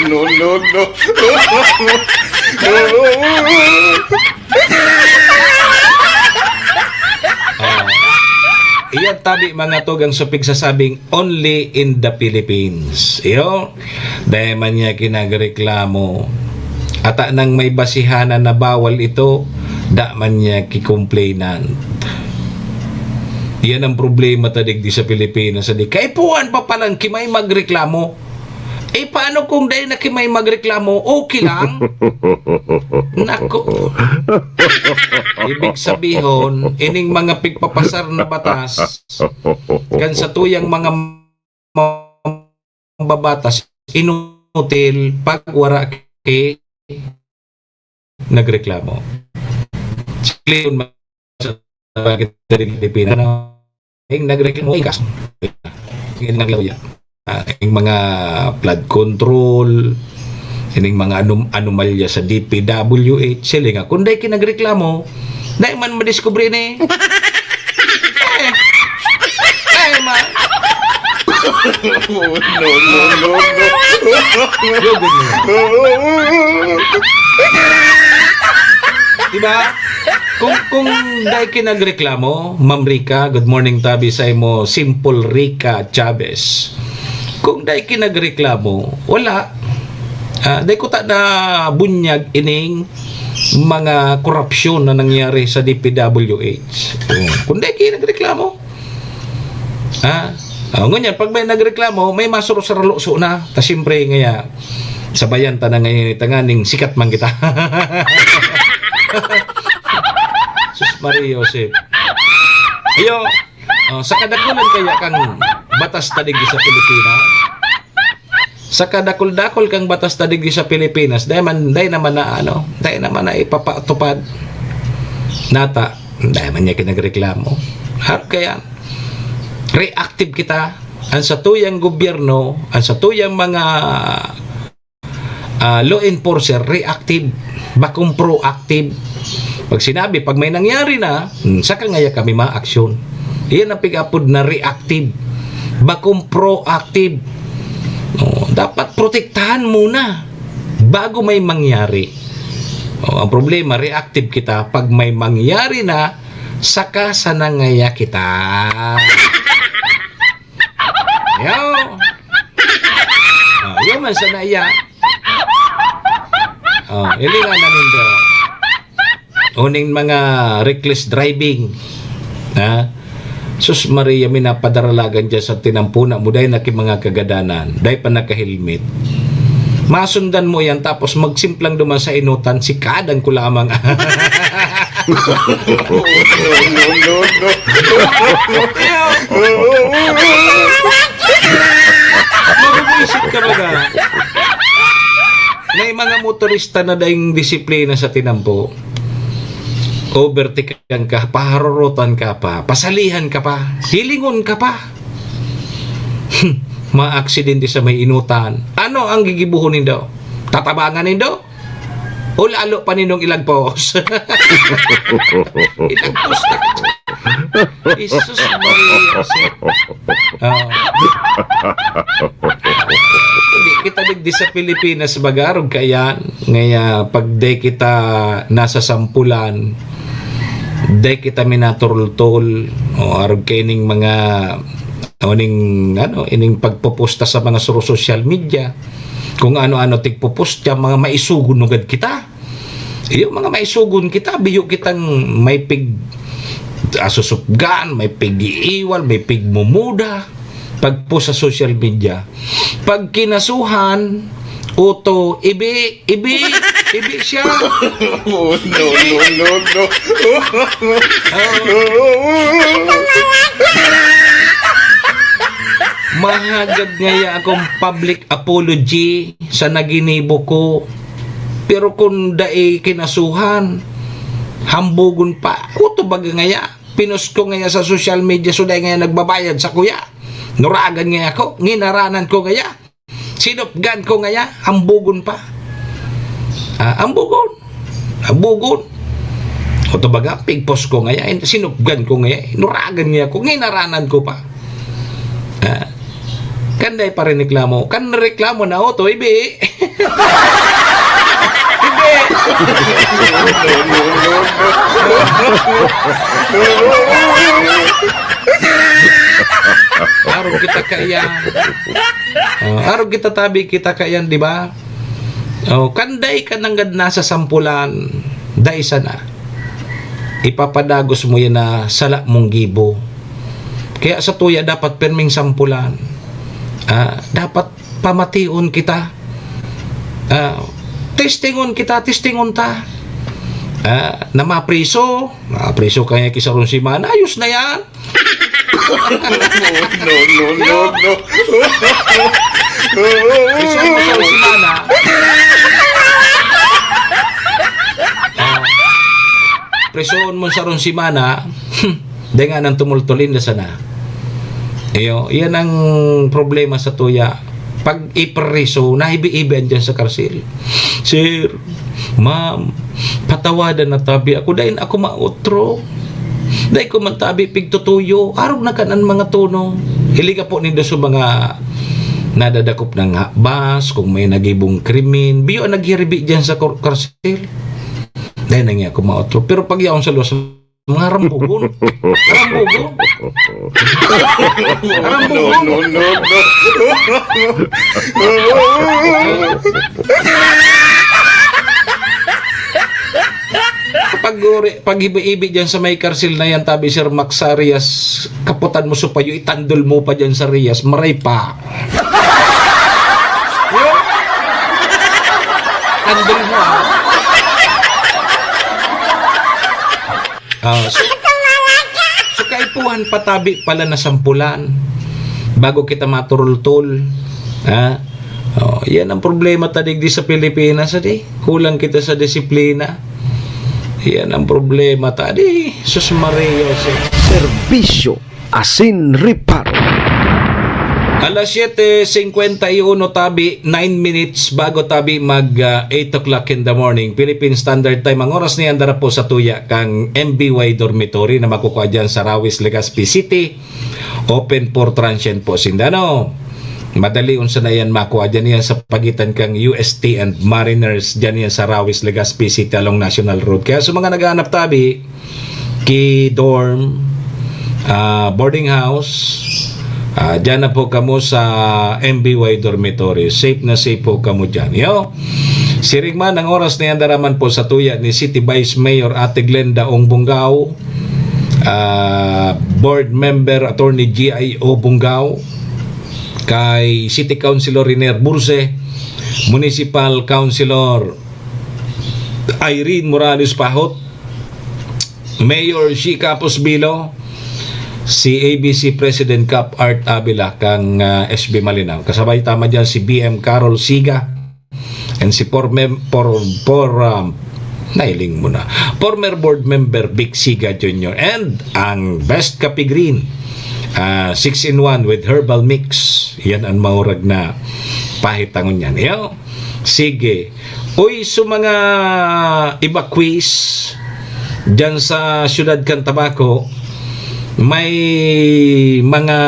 Iyan tabi mga tog ang supig sasabing only in the Philippines. Iyo, dahil man niya kinagreklamo. Ata nang may basihanan na bawal ito, da man niya kikomplainan. Iyan ang problema tadig di sa Pilipinas. Kay puwan pa palang kimay magreklamo. Paano kung dahil na kimay magreklamo, okay lang? Nako. Ibig sabihin, ining mga pigpapasar na batas, kan sa tuyang mga babatas, inutil pagwara kay nagreklamo. Sikliyon sa Pilipinas, nagreklamo, ikas. Yung mga flood control, yung mga anomalya sa DPWH, sila nga, kung dahil kinagreklamo, dahil man madiskubre ni. Man. No. Diba? Kung dahil kinagreklamo, Ma'am Rica, good morning tabi sa imo, Simple Rica Chavez. Kung dahil kinagreklamo, wala. Dahil ko ta na bunyag ining mga korupsyon na nangyari sa DPWH. Kung dahil kinagreklamo, ngunyan, pag may nagreklamo, may masuro sa raloso na. Ta siyempre ngaya, sabayan ta na ngayon itanganing sikat man kita. Sus Maria Joseph. Iyo, sa kadakulan kaya kang batas tadig sa Pilipinas. Sa kadakol-dakol kang batas tadig sa Pilipinas, dahil naman na ipapatupad. Nata, dahil man niya kinagreklamo. Kaya, reactive kita. Ang sa tuyang gobyerno, ang sa tuyang mga law enforcer, reactive. Bakong proactive. Pag sinabi, pag may nangyari na, saka ngaya kami ma-aksyon. Iyan ang pig-apod na reactive. Bakong proactive. Dapat protektahan muna bago may mangyari. Ang problema, reactive kita. Pag may mangyari na, saka sa nangaya kita. Yo. Yo man sa naiya. Ilingan na nindo. Uning mga reckless driving. Ha? Sus Maria, minapadaralagan dyan sa tinampuna mo dahil naki mga kagadanan. Dahil pa naka-helmet. Masundan mo yan tapos magsimplang duman sa inutan, si kadang ko lamang. Mag-uisip ka ba ga? May mga motorista na daing disiplina sa tinampo. Overtaken ka, paharurutan ka pa, pasalihan ka pa, hilingon ka pa. Ma-aksidente sa may inutan. Ano ang gigibuhunin daw? Tatabangan nindo? O lalo pa ninong ilagpos? Ilagpos na. Isus Maria. Hindi kita digdi sa Pilipinas bagarog kayan. Ngaya pag day kita nasa sampulan, day kita minaturultol o arog kaining mga ining pagpoposta sa mga social media, kung ano-ano tigpopost ya, mga maisugon ugad kita. Yung mga maisugon kita, biyo kitang may pig asusupgan, may pig iiwal, may pig mumuda pagpost sa social media. Pag kinasuhan, uto, ibi siya. Oh, no. Mahagad ngaya akong public apology sa naginibo ko. Pero kung dae kinasuhan, hambugon pa. Uto baga ngaya, pinost ko ngaya sa social media, so dahi ngaya nagbabayad sa kuya. Nuragan ngaya ako, nginaranan ko ngaya. Sinupgan ko ngaya, hambugon pa. Hambugon. Uto baga, pigpost ko ngaya, sinupgan ko ngaya, nuragan ngaya ako, nginaranan ko pa. Kanday pa rin reklamo. Kan reklamo na o to, ibi. Ibi. Araw kita kayan. Araw kita tabi kita kayan, di ba? Kanday ka nanggad na sa sampulan, dahil sana. Ipapadagos mo yan na sala mong gibo. Kaya sa tuya dapat perming sampulan. Dapat pamation kita. Testingon ta. Na mapriso kaya kisarong si Man. Ayos na yan. No. Prisoon mo sa si Mana. Prisoon mo sa ron si Mana. Dengan ang tumultulin na sana. Yan ang problema sa tuya. Pag ipreso, nahibi-ibi dyan sa karsil. Sir, ma'am, patawadan na tabi ako. Dahil ako mautro. Dahil ko man tabi pigtutuyo. Araw na kanan mga tono. Hiliga po nindo sa mga nadadakop ng hakbas, kung may nagibong krimen. Biyo ang naghiribi dyan sa karsil. Dahil na nga ako mautro. Pero pag yaon sa luwas, mga rambugon. Pag ibi-ibi dyan sa may karsil na yan, tabi Sir Max Arias, kaputan mo supayo, itandol mo pa dyan sa Rias, maray pa. Tandol mo so kaipuhan patabi pala na sampulan bago kita maturultol. Yan ang problema tadig di sa Pilipinas, kulang kita sa disiplina. Yan ang problema tadi. Sus Maria. Serbisyo asin reparo. Alas 7:51 tabi, 9 minutes bago tabi mag 8 o'clock in the morning Philippine Standard Time. Ang oras niyan dara po sa tuya kang MBY Dormitory na makukuha dyan sa Rawis, Legazpi City. Open for transient po Sindano. Madali unsa na yan makuha dyan yan sa pagitan kang UST and Mariners dyan yan sa Rawis, Legazpi City along National Road. Kaya sa mga naghahanap tabi, key dorm, boarding house, Diyan na po kamo sa MBY Dormitory. Safe na safe po kamo dyan. Yo. Sirigman, ang oras na yan daraman po sa tuya ni City Vice Mayor Ate Glenda Ong Bungao, Board Member Attorney G.I.O. Bungao, kay City Councilor Riner Burse, Municipal Councilor Irene Morales Pahot, Mayor Shika Posbilo, si ABC President Cap Art Avila kang SB Malinaw. Kasabay tama dyan si BM Carol Siga and si former board member Vic Siga Jr. and ang Best Kape Green 6-in-1 with herbal mix. Yan ang maurag na pahitangon yan. Yo, sige. Uy, so mga evacuees dyan sa Syudad Cantabaco, may mga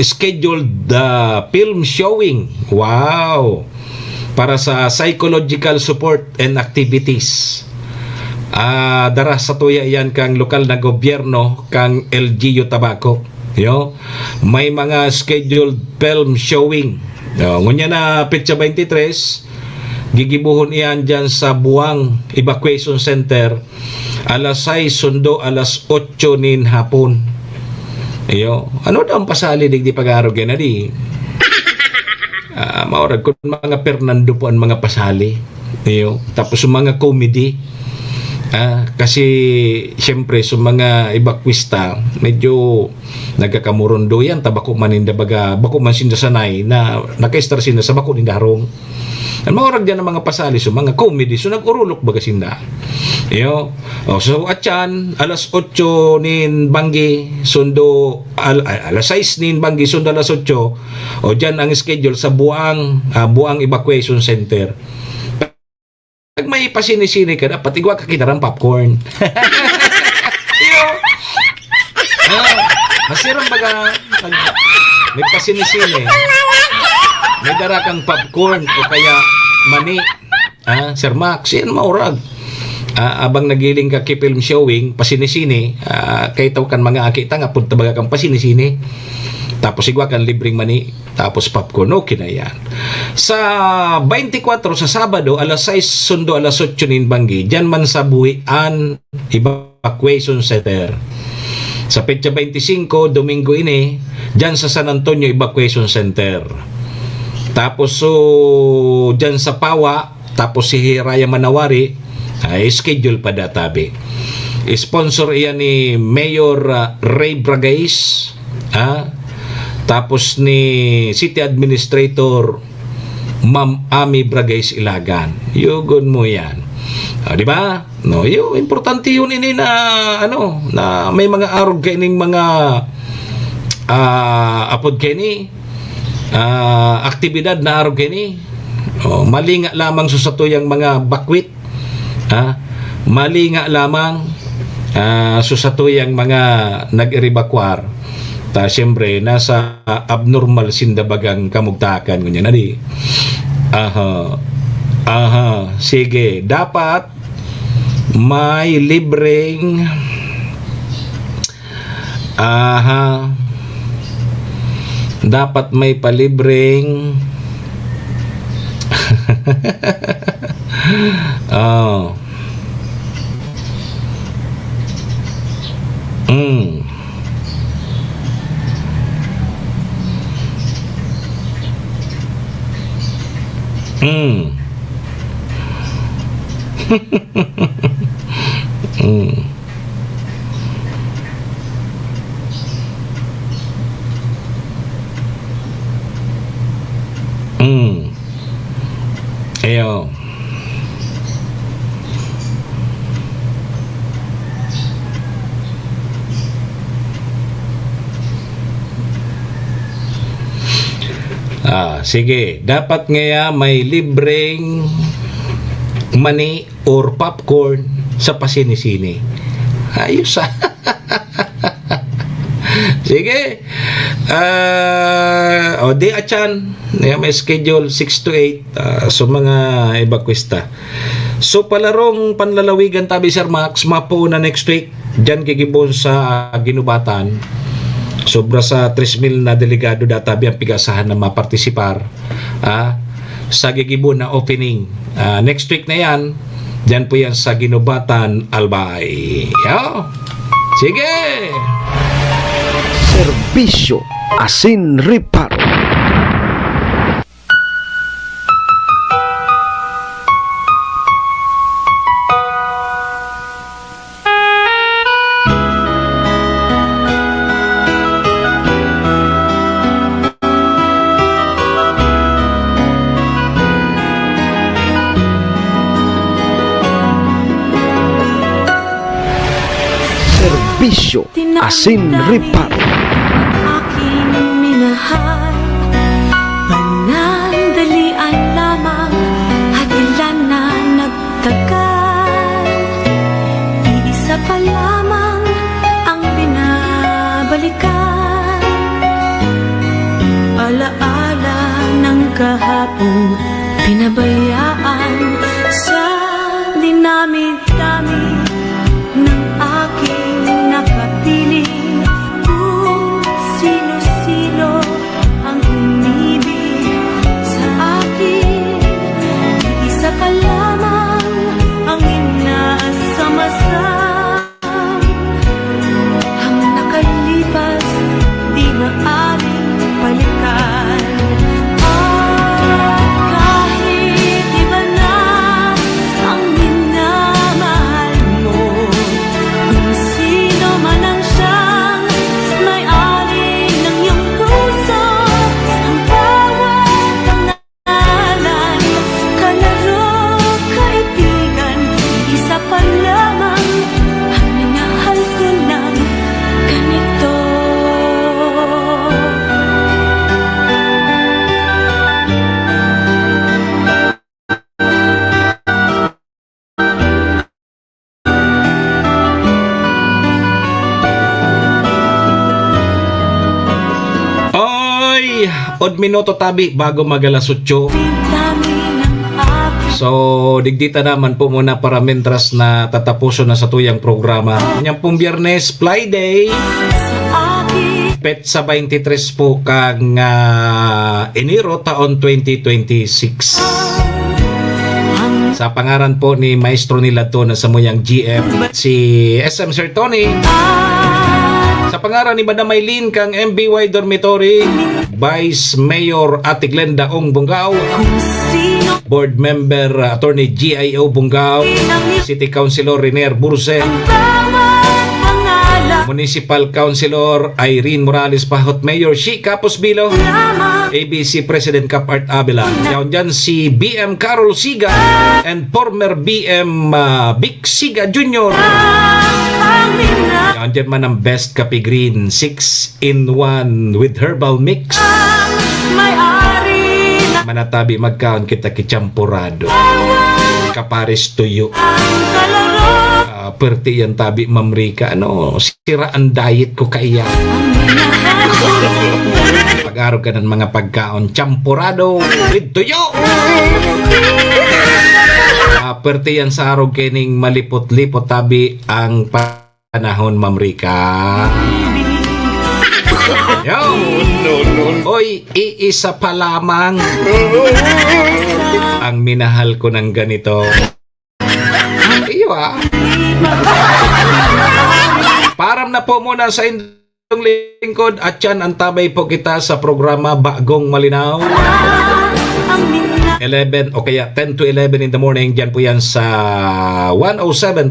scheduled film showing. Wow! Para sa psychological support and activities. Dara sa tuya yan kang lokal na gobyerno kang LGU Tabaco. Yo, may mga scheduled film showing. Ngunya na petsa 23, gigibuhon iyan dyan sa Buang Evacuation Center alas 6 sundo alas 8 nin hapon. Yo, ano daw ang pasali digdi pag-arog yan na di? Maurag kung mga Fernando po ang mga pasali. Yo, tapos yung mga comedy. Kasi siyempre sa mga evacuista medyo nagkakamurondo yan tabako maninda baga bako man sinda sanay na nakaistar sinda sa bako ninda harong ang maurag dyan ng mga pasali sa mga comedy so nag-urulok baga sinda yo. So atyan alas 8 nin Banggi sundo alas 6 nin Banggi sundo alas 8 o dyan ang schedule sa Buang Evacuation Center. Pag may pasini-sini ka, dapat igwa ka kinarang popcorn. Masirang baga, may pasini-sini. May dara kang popcorn o kaya mani. Sir Max, yan maurag. Abang nagiling ka film showing, pasini-sini, kay taw kan mga akita nga, punta baga kang pasini-sini. Tapos igwa kan libreng mani, tapos popcorn, okay na yan. Sa 24 sa Sabado, alas 6 sundo alas 8 nin Banggi, dyan man sa Buhian Evacuation Center. Sa petsa 25, Domingo ini, dyan sa San Antonio Evacuation Center. Tapos so, dyan sa Pawa, tapos si Raya Manawari, schedule pa databi. Sponsor iyan ni Mayor Ray Bragais, tapos ni City Administrator Ma'am Ami Bragais Ilagan. Yugon mo yan. Di ba? No, yung importante yun ini na na may mga arog kaining mga apod kini aktibidad na arog kini. Mali nga lamang sa tuyang mga bakwit. Mali nga lamang sa tuyang mga nag-evacuar. Ta siyempre nasa abnormal sindabagang kamugtakan ngunyan na di. Sige, dapat may libreng dapat may palibreng Ayo. Sige, dapat ngaya may libreng mani or popcorn sa pasini-sini. Ayos Sige. Di atyan. May schedule 6 to 8 so mga evacuista. So palarong panlalawigan tabi Sir Max, mapo na next week. Diyan kikibon sa Ginubatan. Sobra sa 3,000 na delegado databi ang pigasahan na mapartisipar sa gigibon na opening. Next week na yan, dyan po yan sa Ginubatan, Albay. Yo! Sige! Serbisyo asin reparo. Serbisyo asin reparo. Aking minahal, panandalian lamang at ilan na nagtagal. Iisa pa lamang ang binabalikan, alaala ng kahapong pinabayaan sa dinami-dami ng aking nakapiling. Kung sino-sino ang umibig sa akin, isa pa lamang ang inaasam-asam. Ang nakalipas di maaring balikan. Kahit iba na ang minamahal mo, kung sino man ang siyang may-ari ng iyong puso, ang bawat pangalan, kalaro, kaibigan, isa pa lamang ang minahal ko ng ganito. Oy! 8 minuto tabi bago mag-alas 8. Dami ng aking So, digdita naman po muna para mentras na tatapuso na sa tuyang programa. Kanyang pong Biyernes, Friday, petsa 23 po kang Enero taon 2026. Sa pangaran po ni Maestro Niladto na sa muyang GM, si SM Sir Tony. Sa pangaran ni Madam Maylin kang MBY Dormitory, Vice Mayor Ate Glenda Ong Bungao, sino Board Member Attorney GIO Bungao, City Councilor Renier Burse, bawat pangalan Municipal Councilor Irene Morales Pahot, Mayor Shi Capos Bilo, lamang ABC President Cap Art Abela. Yan dyan si BM Carol Siga and former BM Vic Siga Jr. ang minahal. Yan dyan man ang Best Kape Green 6-in-1 with herbal mix. May-ari ng Manatabi magkaon kita kichampurado. Kapares tuyo. kalaro, Perti yan tabi mamrika. Sira ang diet ko kaya. Pag-araw ka ng mga pagkaon champurado with tuyo. Perti yan sa araw kining malipot-lipot tabi ang panahon mamrika. Yo! Oy, iisa pa lamang ang minahal ko ng ganito. Iyo Param na po muna sa inyong lingkod at yan ang tabay po kita sa programa Bagong Malinaw. ang minahal. 11 o kaya 10 to 11 in the morning. Diyan po yan sa 107.7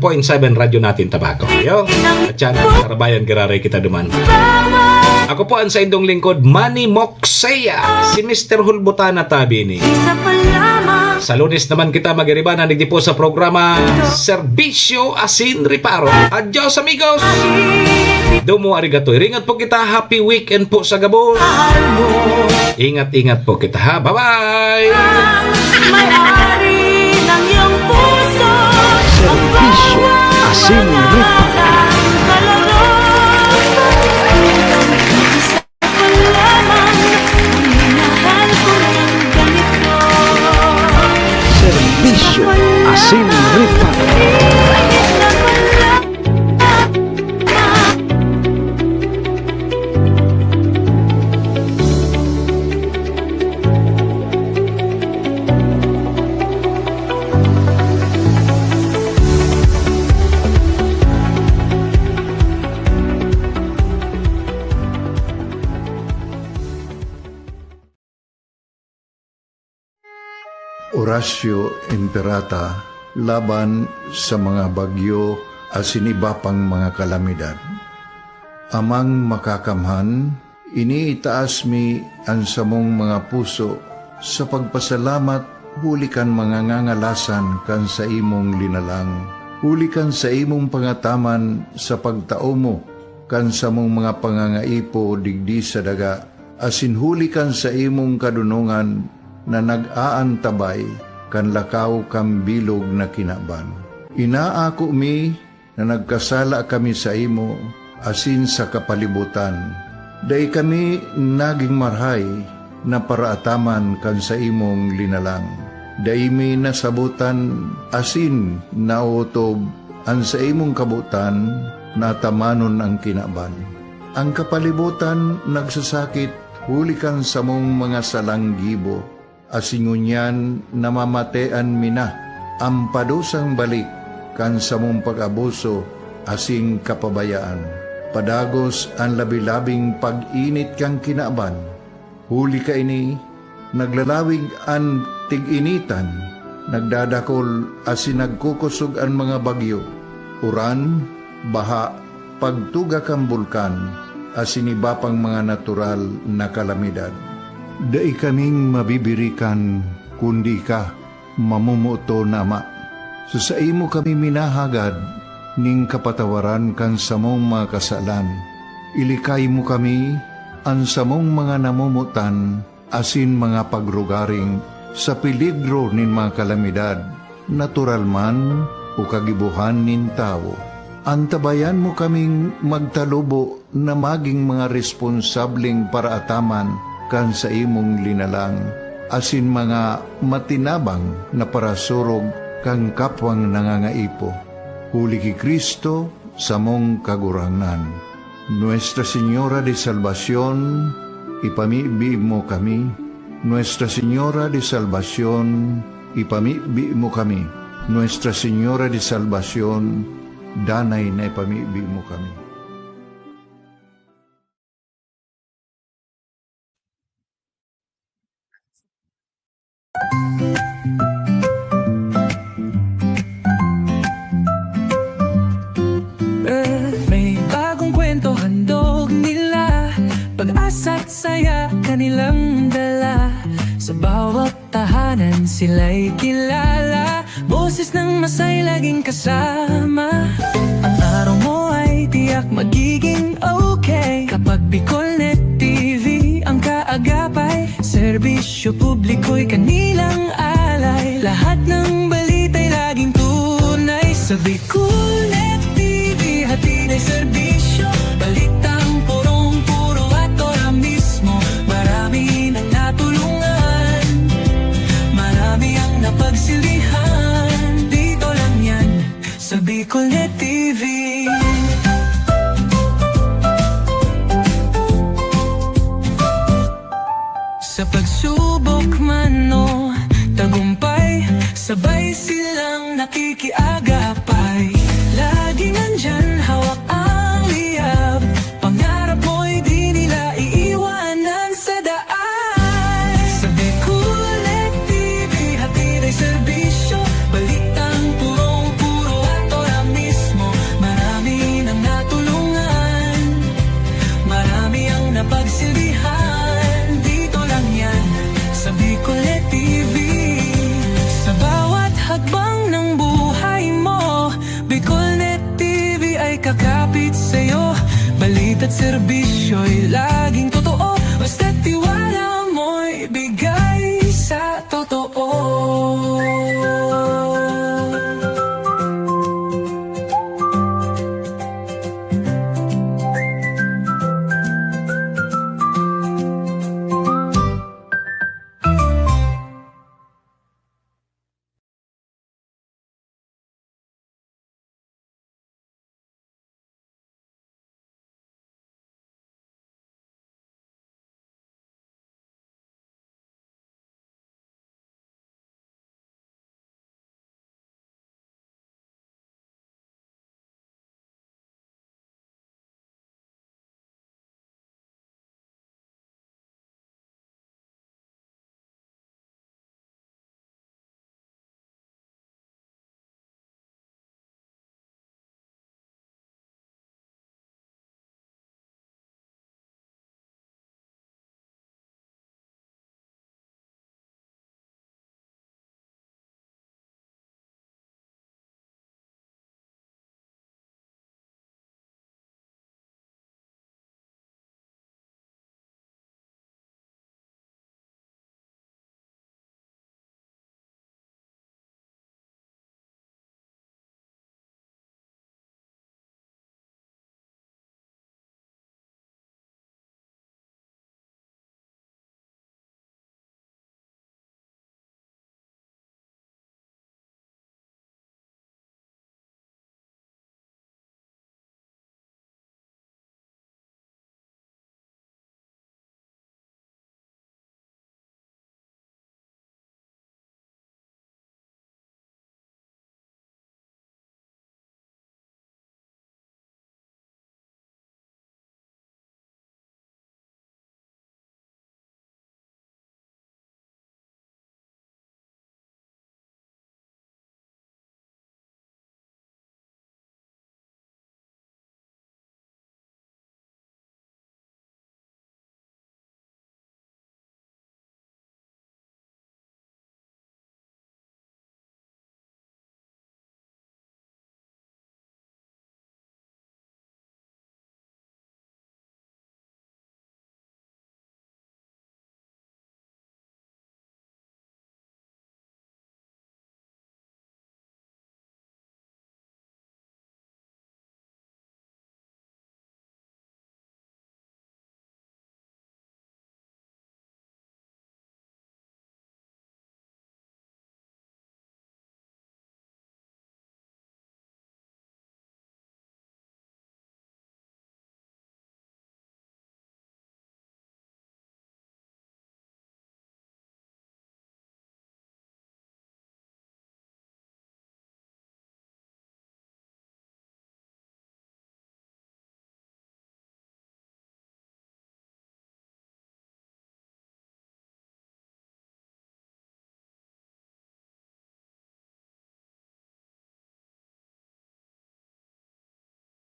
radyo natin Tabaco. Yo! At yan ang Sarabayan Gararay kita duman. Ako po ang sa inyong lingkod, Manny Moxea, si Mr. Hulbutana tabi ni. Isa pa lamang Sa Lunes naman kita mag-iriban na nagdi po sa programa Serbisyo Asin Reparo. Adios amigos! Domo arigato. Ringat po kita. Happy weekend po sa Gabon. mo. Ingat-ingat po kita ha. Bye-bye! May-ari ng iyong puso, Serbisyo asin reparo. kalaro, isa pa lamang ang minahal ko ng ganito. Serbisyo asin reparo. Isa pa lamang Horacio Imperata laban sa mga bagyo asin iba pang mga kalamidad. Amang makakamhan, iniitaas mi ang samong mga puso sa pagpasalamat hulikan mga ngangalasan kan sa imong linalang. Hulikan sa imong pangataman sa pagtao mo kan sa mong mga pangangaipo digdi sa daga. Asin hulikan sa imong kadunungan na nag-aantabay kan lakaw kang bilog na kinaban. Inaako mi na nagkasala kami sa imo asin sa kapalibutan. Day kami naging marhay na paraataman kan sa imong linalang. Day mi nasabutan asin nautob ang sa imong kabutan na tamanon ang kinaban. Ang kapalibutan nagsasakit hulikan sa mong mga salanggibo asin ngunyan namamatean mina ang padusang balik kan sa mong pag-abuso asing kapabayaan. Padagos ang labi-labing pag-init kang kinaban. Huli ka ini, naglalawig ang tig-initan, nagdadakol asin nagkukusog ang mga bagyo. Uran, baha, pagtuga kang bulkan, asin iba pang mga natural na kalamidad. Dai kaming mabibirikan, kundi ka, mamumuto na ama. So sa imo kami minahagad, ning kapatawaran kan samong mga kasalan. Ilikay mo kami, ang samong mga namumutan, asin mga pagrugaring, sa peligro nin mga kalamidad, natural man o kagibuhan nin tao. Antabayan mo kaming magtalubo na maging mga responsableng paraataman kan sa imong linalang, asin mga matinabang na parasurog kang kapwang nangangaipo. Huli ki Kristo sa mong kagurangan. Nuestra Señora de Salvación, ipamibi mo kami. Nuestra Señora de Salvación, ipamibi mo kami. Nuestra Señora de Salvación, danay na ipamibi mo kami. May bagong kwento handog nila, pag-asa't saya kanilang dala. Sa bawat tahanan sila'y kilala, boses ng masay laging kasama. Ang araw mo ay tiyak magiging okay kapag Bicolnet TV ang kaagapay. Serbisyo publiko'y kanilang alay, lahat ng balita'y laging tunay. Sa Bicolnet TV hatid ay serbisyo, balitang purong-puro at ora mismo. Marami nang natulungan, marami ang napagsilihan. Dito lang yan sa Bicolnet TV. Sa pagsubok man o tagumpay, sabay silang nakikiagapay. Laging nandyan, hawak ang liyab, pangarap mo'y di nila iiwanan sa daan. Sa Bicolnet TV hatid ay serbisyo, balitang purong-puro at ora mismo. Marami nang natulungan, marami ang napagsilbihan. Dito lang yan sa Bicolnet TV. Sa bawat hakbang ng buhay mo, Bicolnet TV ay kakapit sa'yo. Balita't serbisyo'y laging totoo, basta't tiwala mo'y bigay.